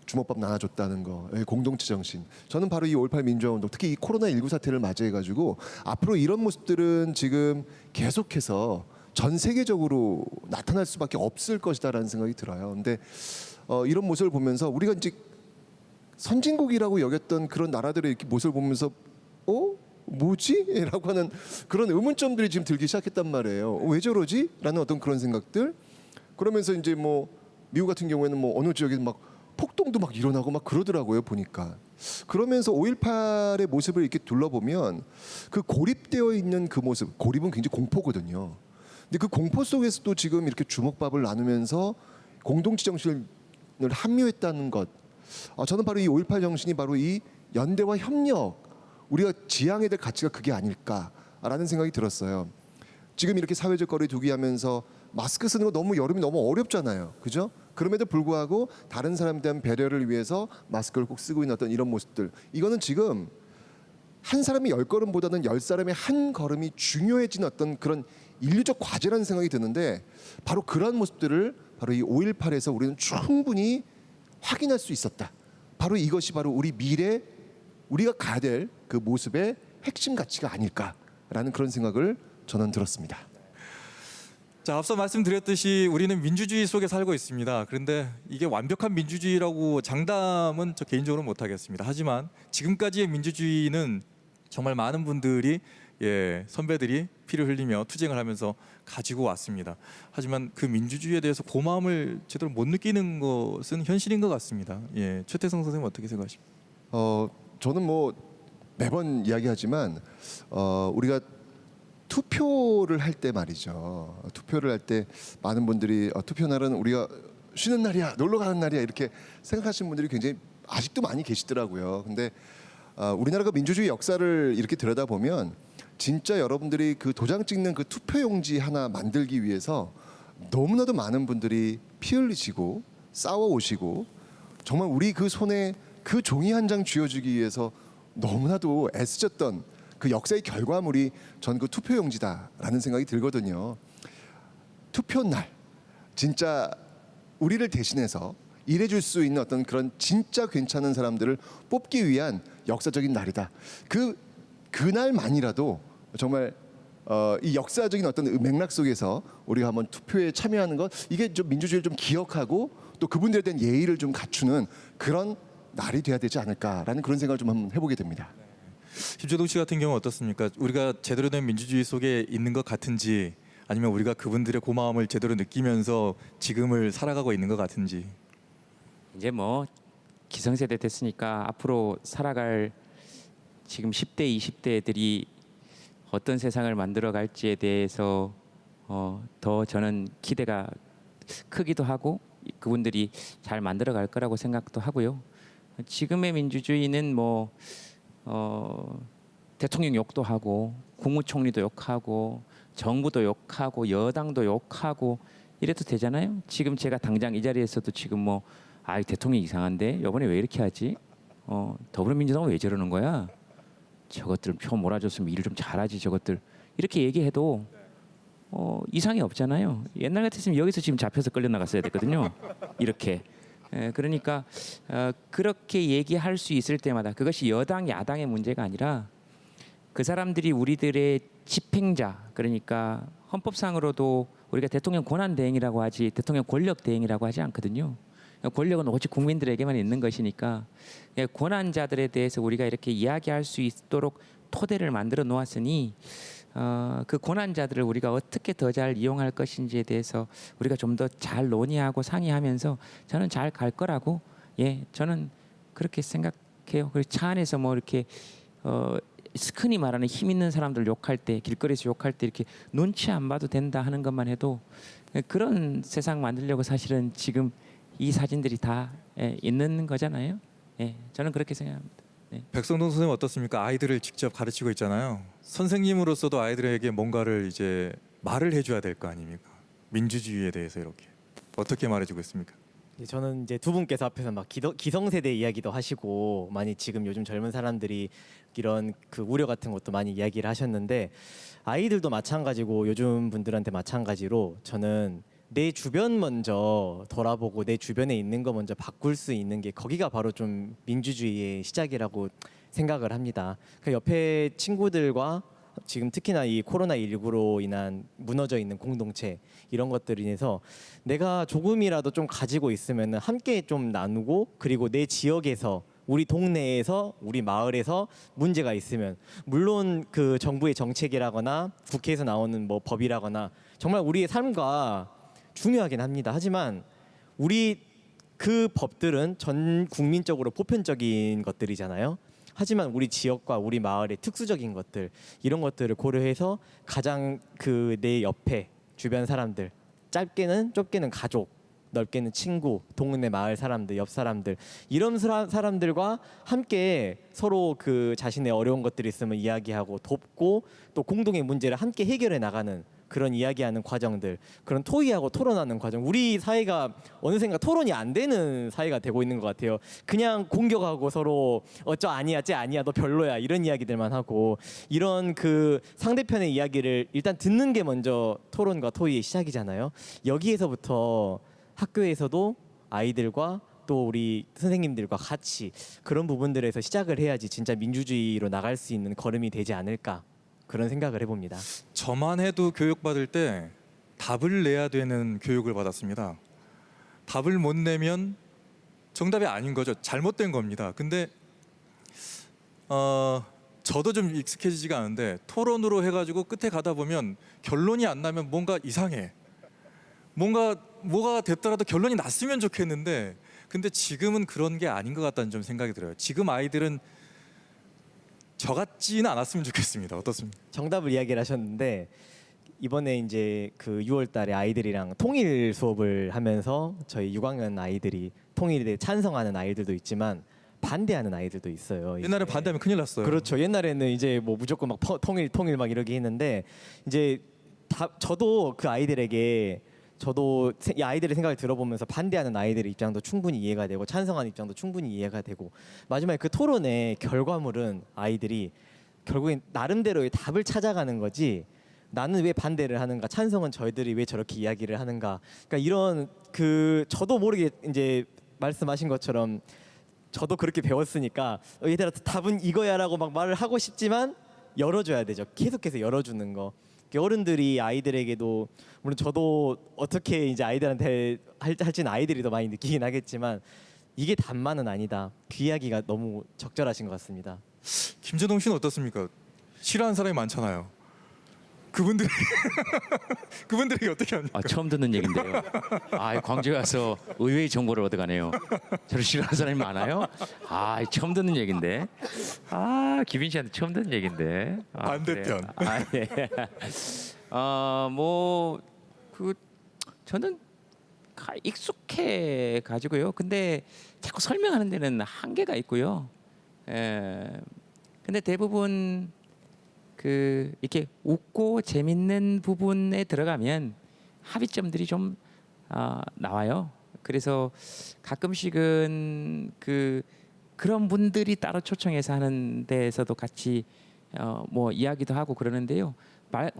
주먹밥 나눠줬다는 거, 공동체 정신. 저는 바로 이 5.18 민주화 운동, 특히 이 코로나19 사태를 맞이해가지고 앞으로 이런 모습들은 지금 계속해서 전 세계적으로 나타날 수밖에 없을 것이다라는 생각이 들어요. 근데 이런 모습을 보면서 우리가 이제 선진국이라고 여겼던 그런 나라들의 이렇게 모습을 보면서 뭐지? 라고 하는 그런 의문점들이 지금 들기 시작했단 말이에요. 왜 저러지? 라는 어떤 그런 생각들. 그러면서 이제 뭐 미국 같은 경우에는 뭐 어느 지역에 막 폭동도 막 일어나고 막 그러더라고요, 보니까. 그러면서 5.18의 모습을 이렇게 둘러보면 그 고립되어 있는 그 모습, 고립은 굉장히 공포거든요. 근데 그 공포 속에서도 지금 이렇게 주먹밥을 나누면서 공동체 정신을 함유했다는 것. 저는 바로 이 5.18 정신이 바로 이 연대와 협력, 우리가 지향해야 될 가치가 그게 아닐까라는 생각이 들었어요. 지금 이렇게 사회적 거리 두기 하면서 마스크 쓰는 거 너무 여름이 너무 어렵잖아요. 그죠? 그럼에도 불구하고 다른 사람에 대한 배려를 위해서 마스크를 꼭 쓰고 있는 어떤 이런 모습들. 이거는 지금 한 사람이 10걸음보다는 10사람의 한 걸음이 중요해진 어떤 그런 인류적 과제라는 생각이 드는데, 바로 그러한 모습들을 바로 이 5.18에서 우리는 충분히 확인할 수 있었다. 바로 이것이 바로 우리 미래, 우리가 가야 될 그 모습의 핵심 가치가 아닐까라는 그런 생각을 저는 들었습니다. 자, 앞서 말씀드렸듯이 우리는 민주주의 속에 살고 있습니다. 그런데 이게 완벽한 민주주의라고 장담은 저 개인적으로 못하겠습니다. 하지만 지금까지의 민주주의는 정말 많은 분들이 선배들이 피를 흘리며 투쟁을 하면서 가지고 왔습니다. 하지만 그 민주주의에 대해서 고마움을 제대로 못 느끼는 것은 현실인 것 같습니다. 최태성 선생님 어떻게 생각하십니까? 저는 뭐 매번 이야기하지만 우리가 투표를 할 때 말이죠. 투표를 할 때 많은 분들이 투표 날은 우리가 쉬는 날이야, 놀러 가는 날이야 이렇게 생각하시는 분들이 굉장히 아직도 많이 계시더라고요. 근데 우리나라가 민주주의 역사를 이렇게 들여다보면 진짜 여러분들이 그 도장 찍는 그 투표용지 하나 만들기 위해서 너무나도 많은 분들이 피 흘리시고 싸워 오시고 정말 우리 그 손에 그 종이 한 장 쥐어주기 위해서 너무나도 애쓰셨던 그 역사의 결과물이 전 그 투표용지다라는 생각이 들거든요. 투표 날 진짜 우리를 대신해서 일해줄 수 있는 어떤 그런 진짜 괜찮은 사람들을 뽑기 위한 역사적인 날이다. 그날만이라도 정말 이 역사적인 어떤 맥락 속에서 우리가 한번 투표에 참여하는 것, 이게 좀 민주주의를 좀 기억하고 또 그분들에 대한 예의를 좀 갖추는 그런 날이 돼야 되지 않을까라는 그런 생각을 좀 한번 해보게 됩니다. 김재동 씨 같은 경우 어떻습니까? 우리가 제대로 된 민주주의 속에 있는 것 같은지, 아니면 우리가 그분들의 고마움을 제대로 느끼면서 지금을 살아가고 있는 것 같은지. 이제 뭐 기성세대 됐으니까 앞으로 살아갈 지금 10대, 20대 애들이 어떤 세상을 만들어 갈지에 대해서 더 저는 기대가 크기도 하고 그분들이 잘 만들어 갈 거라고 생각도 하고요. 지금의 민주주의는 뭐 대통령 욕도 하고 국무총리도 욕하고 정부도 욕하고 여당도 욕하고 이래도 되잖아요. 지금 제가 당장 이 자리에서도 지금 뭐 대통령 이상한데 이번에 왜 이렇게 하지? 더불어민주당은 왜 저러는 거야? 저것들 표 몰아줬으면 일을 좀 잘하지 저것들 이렇게 얘기해도 이상이 없잖아요. 옛날 같았으면 여기서 지금 잡혀서 끌려 나갔어야 됐거든요. 이렇게. 그러니까 그렇게 얘기할 수 있을 때마다 그것이 여당 야당의 문제가 아니라 그 사람들이 우리들의 집행자, 그러니까 헌법상으로도 우리가 대통령 권한 대행이라고 하지 대통령 권력 대행이라고 하지 않거든요. 권력은 오직 국민들에게만 있는 것이니까 권한자들에 대해서 우리가 이렇게 이야기할 수 있도록 토대를 만들어 놓았으니 그 권한자들을 우리가 어떻게 더 잘 이용할 것인지에 대해서 우리가 좀 더 잘 논의하고 상의하면서 저는 잘 갈 거라고 저는 그렇게 생각해요. 그리고 차 안에서 뭐 이렇게 흔히 말하는 힘 있는 사람들 욕할 때 길거리에서 욕할 때 이렇게 눈치 안 봐도 된다 하는 것만 해도 그런 세상 만들려고 사실은 지금 이 사진들이 다 있는 거잖아요. 저는 그렇게 생각합니다. 백성동 선생님 어떻습니까? 아이들을 직접 가르치고 있잖아요. 선생님으로서도 아이들에게 뭔가를 이제 말을 해줘야 될 거 아닙니까? 민주주의에 대해서 이렇게 어떻게 말해주고 있습니까? 저는 이제 두 분께서 앞에서 막 기성세대 이야기도 하시고 많이 지금 요즘 젊은 사람들이 이런 그 우려 같은 것도 많이 이야기를 하셨는데 아이들도 마찬가지고 요즘 분들한테 마찬가지로 저는 내 주변 먼저 돌아보고 내 주변에 있는 거 먼저 바꿀 수 있는 게 거기가 바로 좀 민주주의의 시작이라고 생각을 합니다. 그 옆에 친구들과 지금 특히나 이 코로나19로 인한 무너져 있는 공동체 이런 것들로 인해서 내가 조금이라도 좀 가지고 있으면 함께 좀 나누고 그리고 내 지역에서 우리 동네에서 우리 마을에서 문제가 있으면 물론 그 정부의 정책이라거나 국회에서 나오는 뭐 법이라거나 정말 우리의 삶과 중요하긴 합니다. 하지만 우리 그 법들은 전 국민적으로 보편적인 것들이잖아요. 하지만 우리 지역과 우리 마을의 특수적인 것들 이런 것들을 고려해서 가장 그 내 옆에 주변 사람들 짧게는 좁게는 가족 넓게는 친구 동네 마을 사람들 옆 사람들 이런 사람들과 함께 서로 그 자신의 어려운 것들이 있으면 이야기하고 돕고 또 공동의 문제를 함께 해결해 나가는 그런 이야기하는 과정들 그런 토의하고 토론하는 과정 우리 사회가 어느샌가 토론이 안 되는 사회가 되고 있는 것 같아요. 그냥 공격하고 서로 저 아니야 쟤 아니야 너 별로야 이런 이야기들만 하고 이런 그 상대편의 이야기를 일단 듣는 게 먼저 토론과 토의의 시작이잖아요. 여기에서부터 학교에서도 아이들과 또 우리 선생님들과 같이 그런 부분들에서 시작을 해야지 진짜 민주주의로 나갈 수 있는 걸음이 되지 않을까 그런 생각을 해봅니다. 저만 해도 교육받을 때 답을 내야 되는 교육을 받았습니다. 답을 못 내면 정답이 아닌 거죠. 잘못된 겁니다. 근데 저도 좀 익숙해지지가 않은데 토론으로 해가지고 끝에 가다 보면 결론이 안 나면 뭔가 이상해. 뭐가 됐더라도 결론이 났으면 좋겠는데 근데 지금은 그런 게 아닌 것 같다는 좀 생각이 들어요. 지금 아이들은 저 같지는 않았으면 좋겠습니다. 어떻습니까? 정답을 이야기를 하셨는데 이번에 이제 그 6월달에 아이들이랑 통일 수업을 하면서 저희 6학년 아이들이 통일에 대해 찬성하는 아이들도 있지만 반대하는 아이들도 있어요. 옛날에 반대하면 큰일 났어요. 그렇죠. 옛날에는 이제 뭐 무조건 막 통일 막 이러게 했는데 이제 저도 그 아이들에게 이 아이들의 생각을 들어보면서 반대하는 아이들의 입장도 충분히 이해가 되고 찬성하는 입장도 충분히 이해가 되고 마지막에 그 토론의 결과물은 아이들이 결국엔 나름대로의 답을 찾아가는 거지 나는 왜 반대를 하는가 찬성은 저희들이 왜 저렇게 이야기를 하는가 그러니까 이런 저도 모르게 이제 말씀하신 것처럼 저도 그렇게 배웠으니까 얘들아 답은 이거야라고 막 말을 하고 싶지만 열어줘야 되죠. 계속해서 열어주는 거. 어른들이 아이들에게도 물론 저도 어떻게 이제 아이들한테 할지는 아이들이 더 많이 느끼긴 하겠지만 이게 답만은 아니다. 그 이야기가 너무 적절하신 것 같습니다. 김재동 씨는 어떻습니까? 싫어하는 사람이 많잖아요. 그분들에게 어떻게 합니까? 처음 듣는 얘긴데요. 광주에 와서 의외의 정보를 얻어가네요. 저를 싫어하는 사람이 많아요? 처음 듣는 얘긴데. 기빈 씨한테 처음 듣는 얘긴데. 반대편. 예. 저는 익숙해 가지고요. 근데 자꾸 설명하는 데는 한계가 있고요. 근데 대부분 이렇게 웃고 재밌는 부분에 들어가면 합의점들이 좀 나와요. 그래서 가끔씩은 그런 분들이 따로 초청해서 하는 데에서도 같이 뭐 이야기도 하고 그러는데요.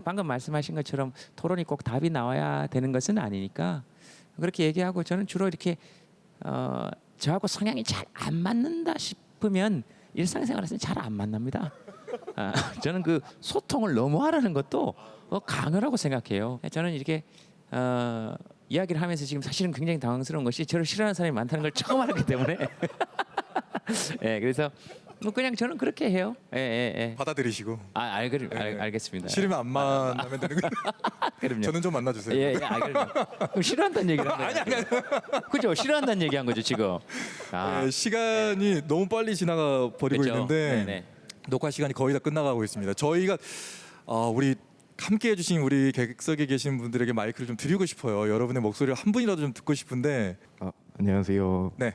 방금 말씀하신 것처럼 토론이 꼭 답이 나와야 되는 것은 아니니까 그렇게 얘기하고 저는 주로 이렇게 저하고 성향이 잘 안 맞는다 싶으면 일상생활에서는 잘 안 만납니다. 저는 그 소통을 너무 하라는 것도 강요라고 생각해요. 저는 이렇게 이야기를 하면서 지금 사실은 굉장히 당황스러운 것이 저를 싫어하는 사람이 많다는 걸 처음 알았기 때문에 그래서 그냥 저는 그렇게 해요. 받아들이시고. 알겠습니다. 싫으면 안 만나면 되는 거예요. 그럼요. 저는 좀 만나주세요. 그럼 싫어한다는 얘기를 한 거예요. 그죠? 싫어한다는 얘기한 거죠 지금. 시간이 너무 빨리 지나가 버리고 그렇죠. 있는데 네네. 녹화 시간이 거의 다 끝나가고 있습니다. 저희가 우리 함께 해주신 우리 객석에 계신 분들에게 마이크를 좀 드리고 싶어요. 여러분의 목소리를 한 분이라도 좀 듣고 싶은데. 안녕하세요. 네.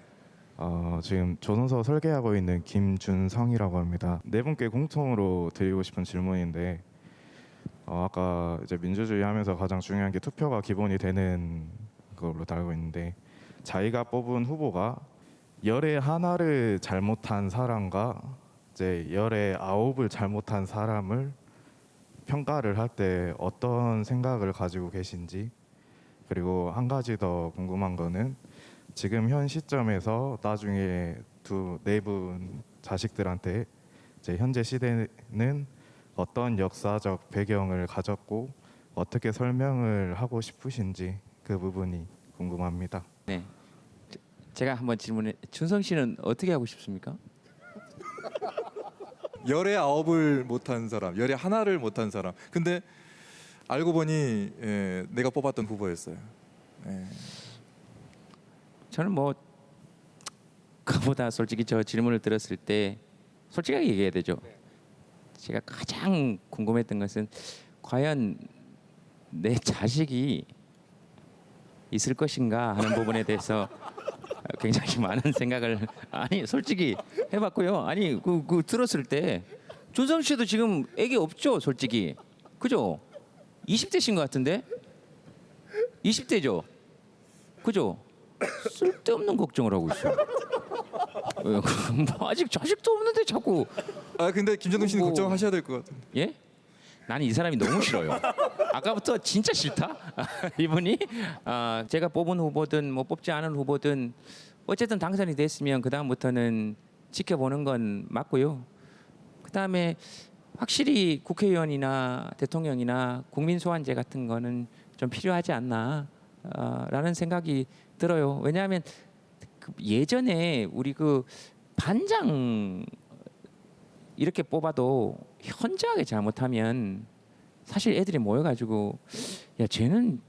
지금 조선소 설계하고 있는 김준성이라고 합니다. 네 분께 공통으로 드리고 싶은 질문인데 아까 이제 민주주의 하면서 가장 중요한 게 투표가 기본이 되는 걸로 알고 있는데 자기가 뽑은 후보가 열의 하나를 잘못한 사람과 이제 열의 9을 잘못한 사람을 평가를 할 때 어떤 생각을 가지고 계신지 그리고 한 가지 더 궁금한 거는 지금 현 시점에서 나중에 네 분 자식들한테 이제 현재 시대는 어떤 역사적 배경을 가졌고 어떻게 설명을 하고 싶으신지 그 부분이 궁금합니다. 네, 제가 한번 질문해. 준성 씨는 어떻게 하고 싶습니까? 열의 9을 못한 사람, 열의 하나를 못한 사람. 근데 알고 보니 내가 뽑았던 후보였어요. 저는 뭐 그보다 솔직히 저 질문을 들었을 때 솔직하게 얘기해야 되죠. 제가 가장 궁금했던 것은 과연 내 자식이 있을 것인가 하는 부분에 대해서 굉장히 많은 생각을 솔직히 해봤고요. 그 들었을 때 준성 씨도 지금 애기 없죠, 솔직히. 그죠? 20대신 것 같은데? 20대죠? 그죠? 쓸데없는 걱정을 하고 있어. 뭐 아직 자식도 없는데 자꾸. 근데 김재동 씨는 걱정하셔야 될 것 같은데. 예? 나는 이 사람이 너무 싫어요. 아까부터 진짜 싫다. 이분이 제가 뽑은 후보든 뭐 뽑지 않은 후보든 어쨌든 당선이 됐으면 그 다음부터는 지켜보는 건 맞고요. 그 다음에 확실히 국회의원이나 대통령이나 국민 소환제 같은 거는 좀 필요하지 않나 라는 생각이 들어요. 왜냐하면 예전에 우리 반장 이렇게 뽑아도 현저하게 잘못하면 사실 애들이 모여가지고 야 쟤는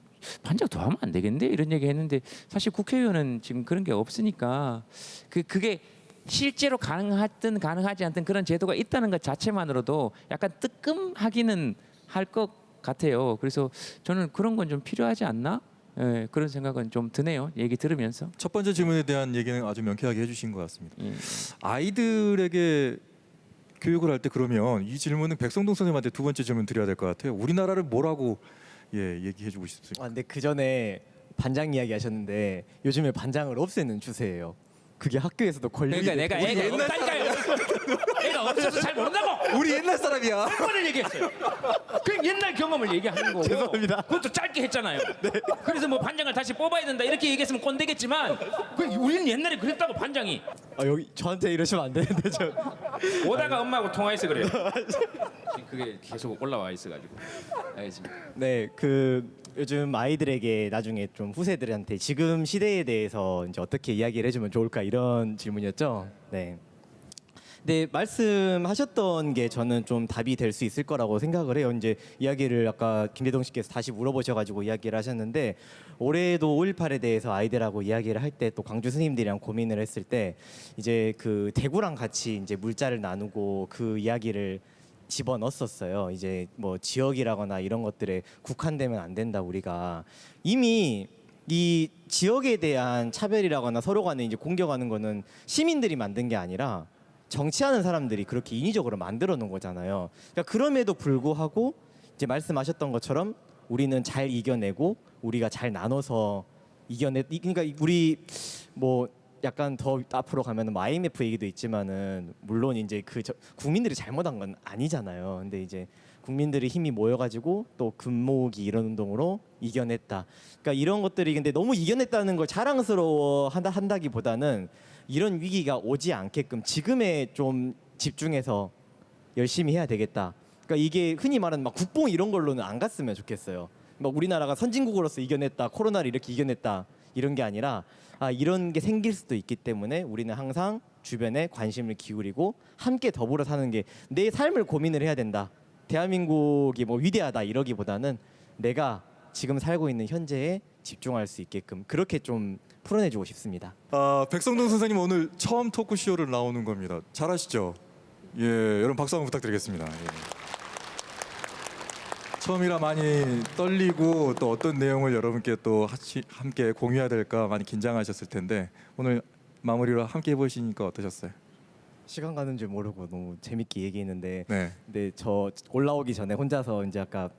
반장 더 하면 안 되겠는데 이런 얘기 했는데 사실 국회의원은 지금 그런 게 없으니까 그게 실제로 가능하든 가능하지 않든 그런 제도가 있다는 것 자체만으로도 약간 뜨끔하기는 할 것 같아요. 그래서 저는 그런 건 좀 필요하지 않나? 예, 그런 생각은 좀 드네요. 얘기 들으면서. 첫 번째 질문에 대한 얘기는 아주 명쾌하게 해주신 것 같습니다. 아이들에게 교육을 할 때 그러면 이 질문은 백성동 선생님한테 두 번째 질문 드려야 될 것 같아요. 우리나라를 뭐라고 얘기해주고 싶습니까? 근데 그 전에 반장 이야기 하셨는데 요즘에 반장을 없애는 추세예요. 그게 학교에서도 권리. 그러니까 내가 애가 없다니까요. 애가 없어서 잘 모른다고. 우리 옛날 사람이야. 한 번을 얘기했어요. 그 옛날 경험을 얘기하는 거고. 죄송합니다. 그것도 짧게 했잖아요. 그래서 뭐 반장을 다시 뽑아야 된다 이렇게 얘기했으면 꼰대겠지만 우리는 옛날에 그랬다고 반장이. 여기 저한테 이러시면 안 되는데 저. 오다가 엄마하고 통화해서 그래요. 지금 그게 계속 올라와 있어가지고. 알겠습니다. 네, 요즘 아이들에게 나중에 좀 후세들한테 지금 시대에 대해서 이제 어떻게 이야기를 해주면 좋을까 이런 질문이었죠. 네. 네, 말씀하셨던 게 저는 좀 답이 될 수 있을 거라고 생각을 해요. 이제 이야기를 아까 김대동 씨께서 다시 물어보셔가지고 이야기를 하셨는데 올해도 5.18에 대해서 아이들하고 이야기를 할 때 또 광주 스님들이랑 고민을 했을 때 이제 그 대구랑 같이 이제 물자를 나누고 그 이야기를 집어넣었었어요. 이제 뭐 지역이라거나 이런 것들에 국한되면 안 된다. 우리가 이미 이 지역에 대한 차별이라거나 서로 간에 이제 공격하는 거는 시민들이 만든 게 아니라 정치하는 사람들이 그렇게 인위적으로 만들어 놓은 거잖아요. 그러니까 그럼에도 불구하고 말씀하셨던 것처럼 우리는 잘 이겨내고 우리가 잘 나눠서 그러니까 우리 뭐 약간 더 앞으로 가면은 뭐 IMF 얘기도 있지만은 물론 이제 국민들이 잘못한 건 아니잖아요. 근데 이제 국민들의 힘이 모여가지고 또 금모으기 이런 운동으로 이겨냈다. 그러니까 이런 것들이 근데 너무 이겨냈다는 걸 자랑스러워 한다기보다는 이런 위기가 오지 않게끔 지금에 좀 집중해서 열심히 해야 되겠다. 그러니까 이게 흔히 말하는 막 국뽕 이런 걸로는 안 갔으면 좋겠어요. 막 우리나라가 선진국으로서 이겨냈다, 코로나를 이렇게 이겨냈다 이런 게 아니라 이런 게 생길 수도 있기 때문에 우리는 항상 주변에 관심을 기울이고 함께 더불어 사는 게 내 삶을 고민을 해야 된다. 대한민국이 뭐 위대하다 이러기보다는 내가 지금 살고 있는 현재에 집중할 수 있게끔 그렇게 좀 풀어내주고 싶습니다. 백성동 선생님 오늘 처음 토크쇼를 나오는 겁니다. 잘하시죠? 예, 여러분 박수 한번 부탁드리겠습니다. 예. 처음이라 많이 떨리고 또 어떤 내용을 여러분께 또 함께 공유해야 될까 많이 긴장하셨을 텐데 오늘 마무리로 함께 해보시니까 어떠셨어요? 시간 가는 줄 모르고 너무 재밌게 얘기했는데 네. 근데 저 올라오기 전에 혼자서 이제 아까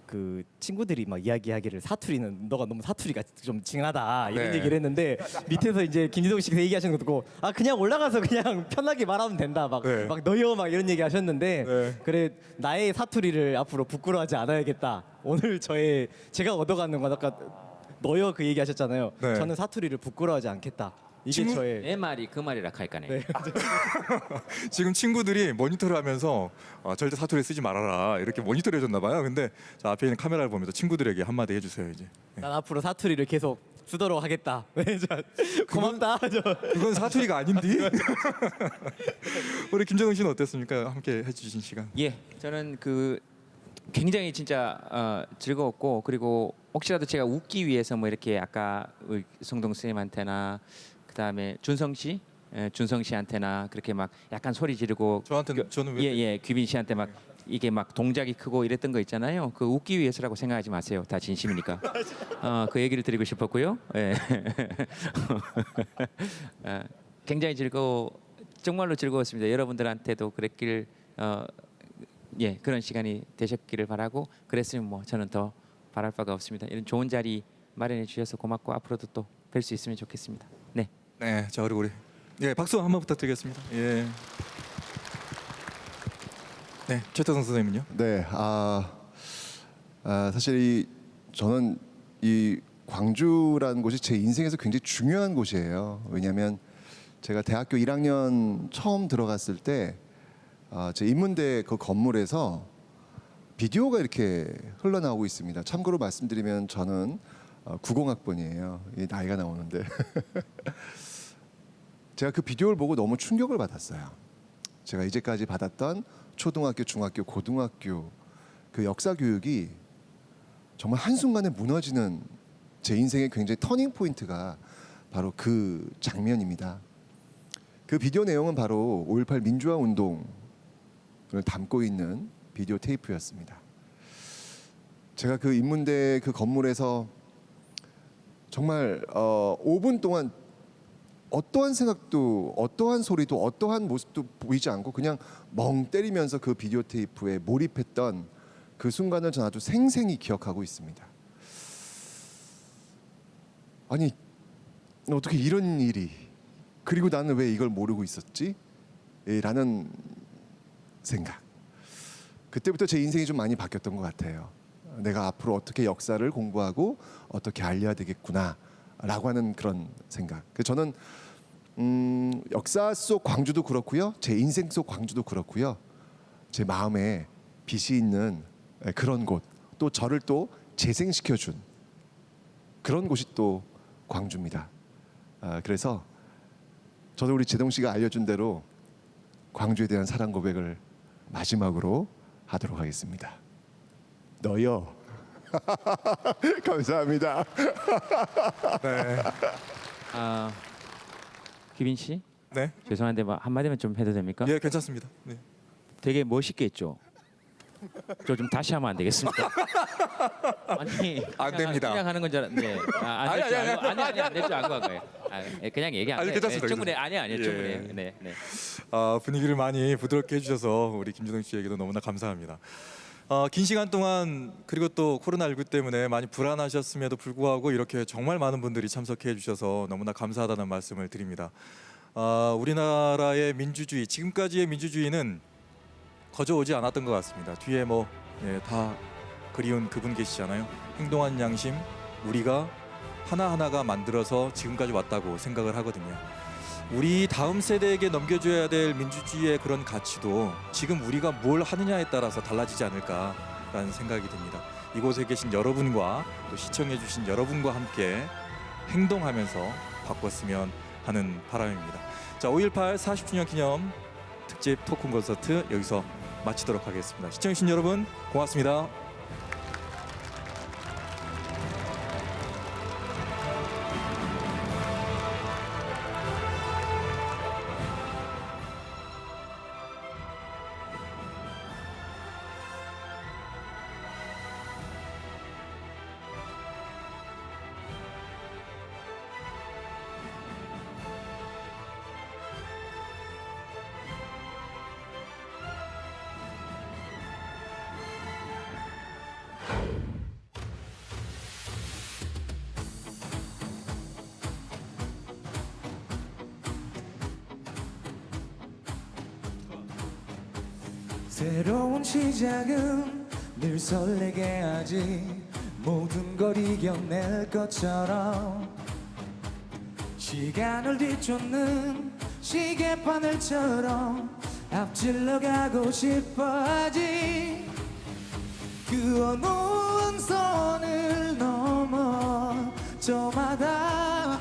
그 친구들이 막 이야기하기를 사투리는 너가 너무 사투리가 좀 징하다 이런 네. 얘기를 했는데 밑에서 이제 김지동 씨가 얘기하시는 거 듣고 그냥 올라가서 그냥 편하게 말하면 된다 막 너요 막 이런 얘기 하셨는데 그래 나의 사투리를 앞으로 부끄러워하지 않아야겠다. 오늘 제가 얻어가는 건 아까 너요 그 얘기 하셨잖아요. 네. 저는 사투리를 부끄러워하지 않겠다. 이게 저의 내 말이 그 말이라 할까네. 네. 지금 친구들이 모니터를 하면서 절대 사투리 쓰지 말아라 이렇게 모니터를 해줬나 봐요. 근데 자, 앞에 있는 카메라를 보면서 친구들에게 한마디 해주세요 이제. 난 앞으로 사투리를 계속 쓰도록 하겠다. 고맙다. 그건 사투리가 아닌디? 우리 김정은 씨는 어땠습니까? 함께 해주신 시간. 예, 저는 굉장히 진짜 즐거웠고 그리고 혹시라도 제가 웃기 위해서 뭐 이렇게 아까 성동 선생님한테나 그다음에 준성 씨한테나 그렇게 막 약간 소리 지르고 저한테는 저는 왜? 규빈 씨한테 막 이게 막 동작이 크고 이랬던 거 있잖아요. 그 웃기 위해서라고 생각하지 마세요. 다 진심이니까. 그 얘기를 드리고 싶었고요. 예. 굉장히 정말로 즐거웠습니다. 여러분들한테도 그랬길 그런 시간이 되셨기를 바라고 그랬으면 뭐 저는 더 바랄 바가 없습니다. 이런 좋은 자리 마련해 주셔서 고맙고 앞으로도 또 뵐 수 있으면 좋겠습니다. 네. 네, 자 그리고 우리 박수 한번 부탁드리겠습니다. 예. 네, 최태성 선생님은요? 네, 사실 저는 이 광주라는 곳이 제 인생에서 굉장히 중요한 곳이에요. 왜냐하면 제가 대학교 1학년 처음 들어갔을 때 제 인문대 그 건물에서 비디오가 이렇게 흘러나오고 있습니다. 참고로 말씀드리면 저는 90학번이에요. 나이가 나오는데 제가 그 비디오를 보고 너무 충격을 받았어요. 제가 이제까지 받았던 초등학교, 중학교, 고등학교 그 역사 교육이 정말 한순간에 무너지는 제 인생의 굉장히 터닝 포인트가 바로 그 장면입니다. 그 비디오 내용은 바로 5.18 민주화 운동을 담고 있는 비디오 테이프였습니다. 제가 그 인문대 그 건물에서 정말 5분 동안 어떠한 생각도 어떠한 소리도 어떠한 모습도 보이지 않고 그냥 멍 때리면서 그 비디오 테이프에 몰입했던 그 순간을 저는 아주 생생히 기억하고 있습니다. 아니 어떻게 이런 일이, 그리고 나는 왜 이걸 모르고 있었지? 라는 생각. 그때부터 제 인생이 좀 많이 바뀌었던 것 같아요. 내가 앞으로 어떻게 역사를 공부하고 어떻게 알려야 되겠구나 라고 하는 그런 생각. 저는 역사 속 광주도 그렇고요, 제 인생 속 광주도 그렇고요, 제 마음에 빛이 있는 그런 곳, 또 저를 또 재생시켜준 그런 곳이 또 광주입니다. 그래서 저도 우리 제동 씨가 알려준 대로 광주에 대한 사랑 고백을 마지막으로 하도록 하겠습니다. 너요. 감사합니다. 네. 규빈 씨? 네. 죄송한데 뭐 한마디만 좀 해도 됩니까? 예, 괜찮습니다. 네. 되게 멋있게 했죠. 저 좀 다시 하면 안 되겠습니까? 아니 안 됩니다. 그냥 하는 건 줄 알았는데 안될 줄 알고 한 거예요. 그냥 얘기 안 해요. 괜찮습니다. 충분해. 아니요 충분해요. 예. 네. 분위기를 많이 부드럽게 해주셔서 우리 김준성 씨에게도 너무나 감사합니다. 긴 시간 동안, 그리고 또 코로나19 때문에 많이 불안하셨음에도 불구하고 이렇게 정말 많은 분들이 참석해 주셔서 너무나 감사하다는 말씀을 드립니다. 우리나라의 민주주의, 지금까지의 민주주의는 거저오지 않았던 것 같습니다. 뒤에 다 그리운 그분 계시잖아요. 행동한 양심, 우리가 하나하나가 만들어서 지금까지 왔다고 생각을 하거든요. 우리 다음 세대에게 넘겨줘야 될 민주주의의 그런 가치도 지금 우리가 뭘 하느냐에 따라서 달라지지 않을까라는 생각이 듭니다. 이곳에 계신 여러분과 또 시청해 주신 여러분과 함께 행동하면서 바꿨으면 하는 바람입니다. 자, 5.18 40주년 기념 특집 토큰 콘서트 여기서 마치도록 하겠습니다. 시청해 주신 여러분 고맙습니다. 새로운 시작은 늘 설레게 하지. 모든 걸 이겨낼 것처럼 시간을 뒤쫓는 시계바늘처럼 앞질러 가고 싶어 하지. 그 어두운 선을 넘어 저마다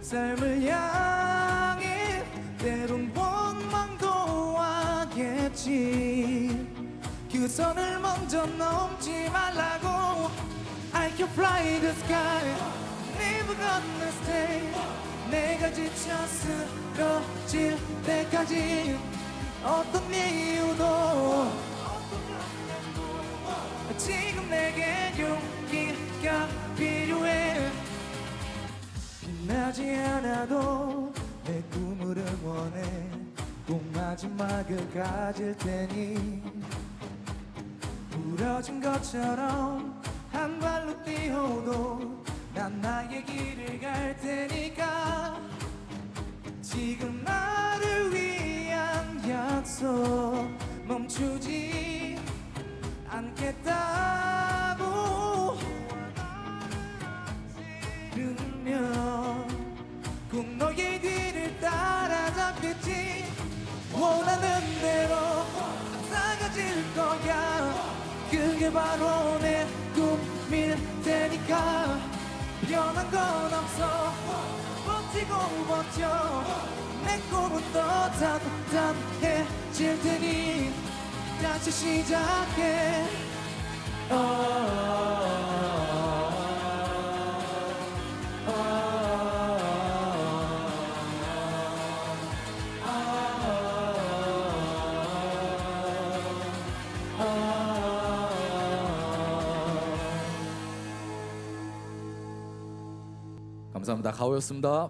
삶을 향해 때론 원망도 하겠지. 그 선을 먼저 넘지 말라고. I can fly the sky, never gonna stay. 내가 지쳐 쓰러질 때까지 어떤 이유도 지금 내게 용기가 필요해. 빛나지 않아도 내 꿈을 응원해. 꼭 마지막을 가질 테니 부러진 것처럼 한 발로 뛰어도 난 나의 길을 갈 테니까. 지금 나를 위한 약속 멈추지 않겠다고. 그러면 꼭 너의 뒤를 따라잡겠지. 원하는 대로 나가질 거야. 그게 바로 내 꿈일 테니까. 변한 건 없어. 버티고 버텨 내 꿈은 또 따뜻해질 테니 다시 시작해 감사합니다. 가오였습니다.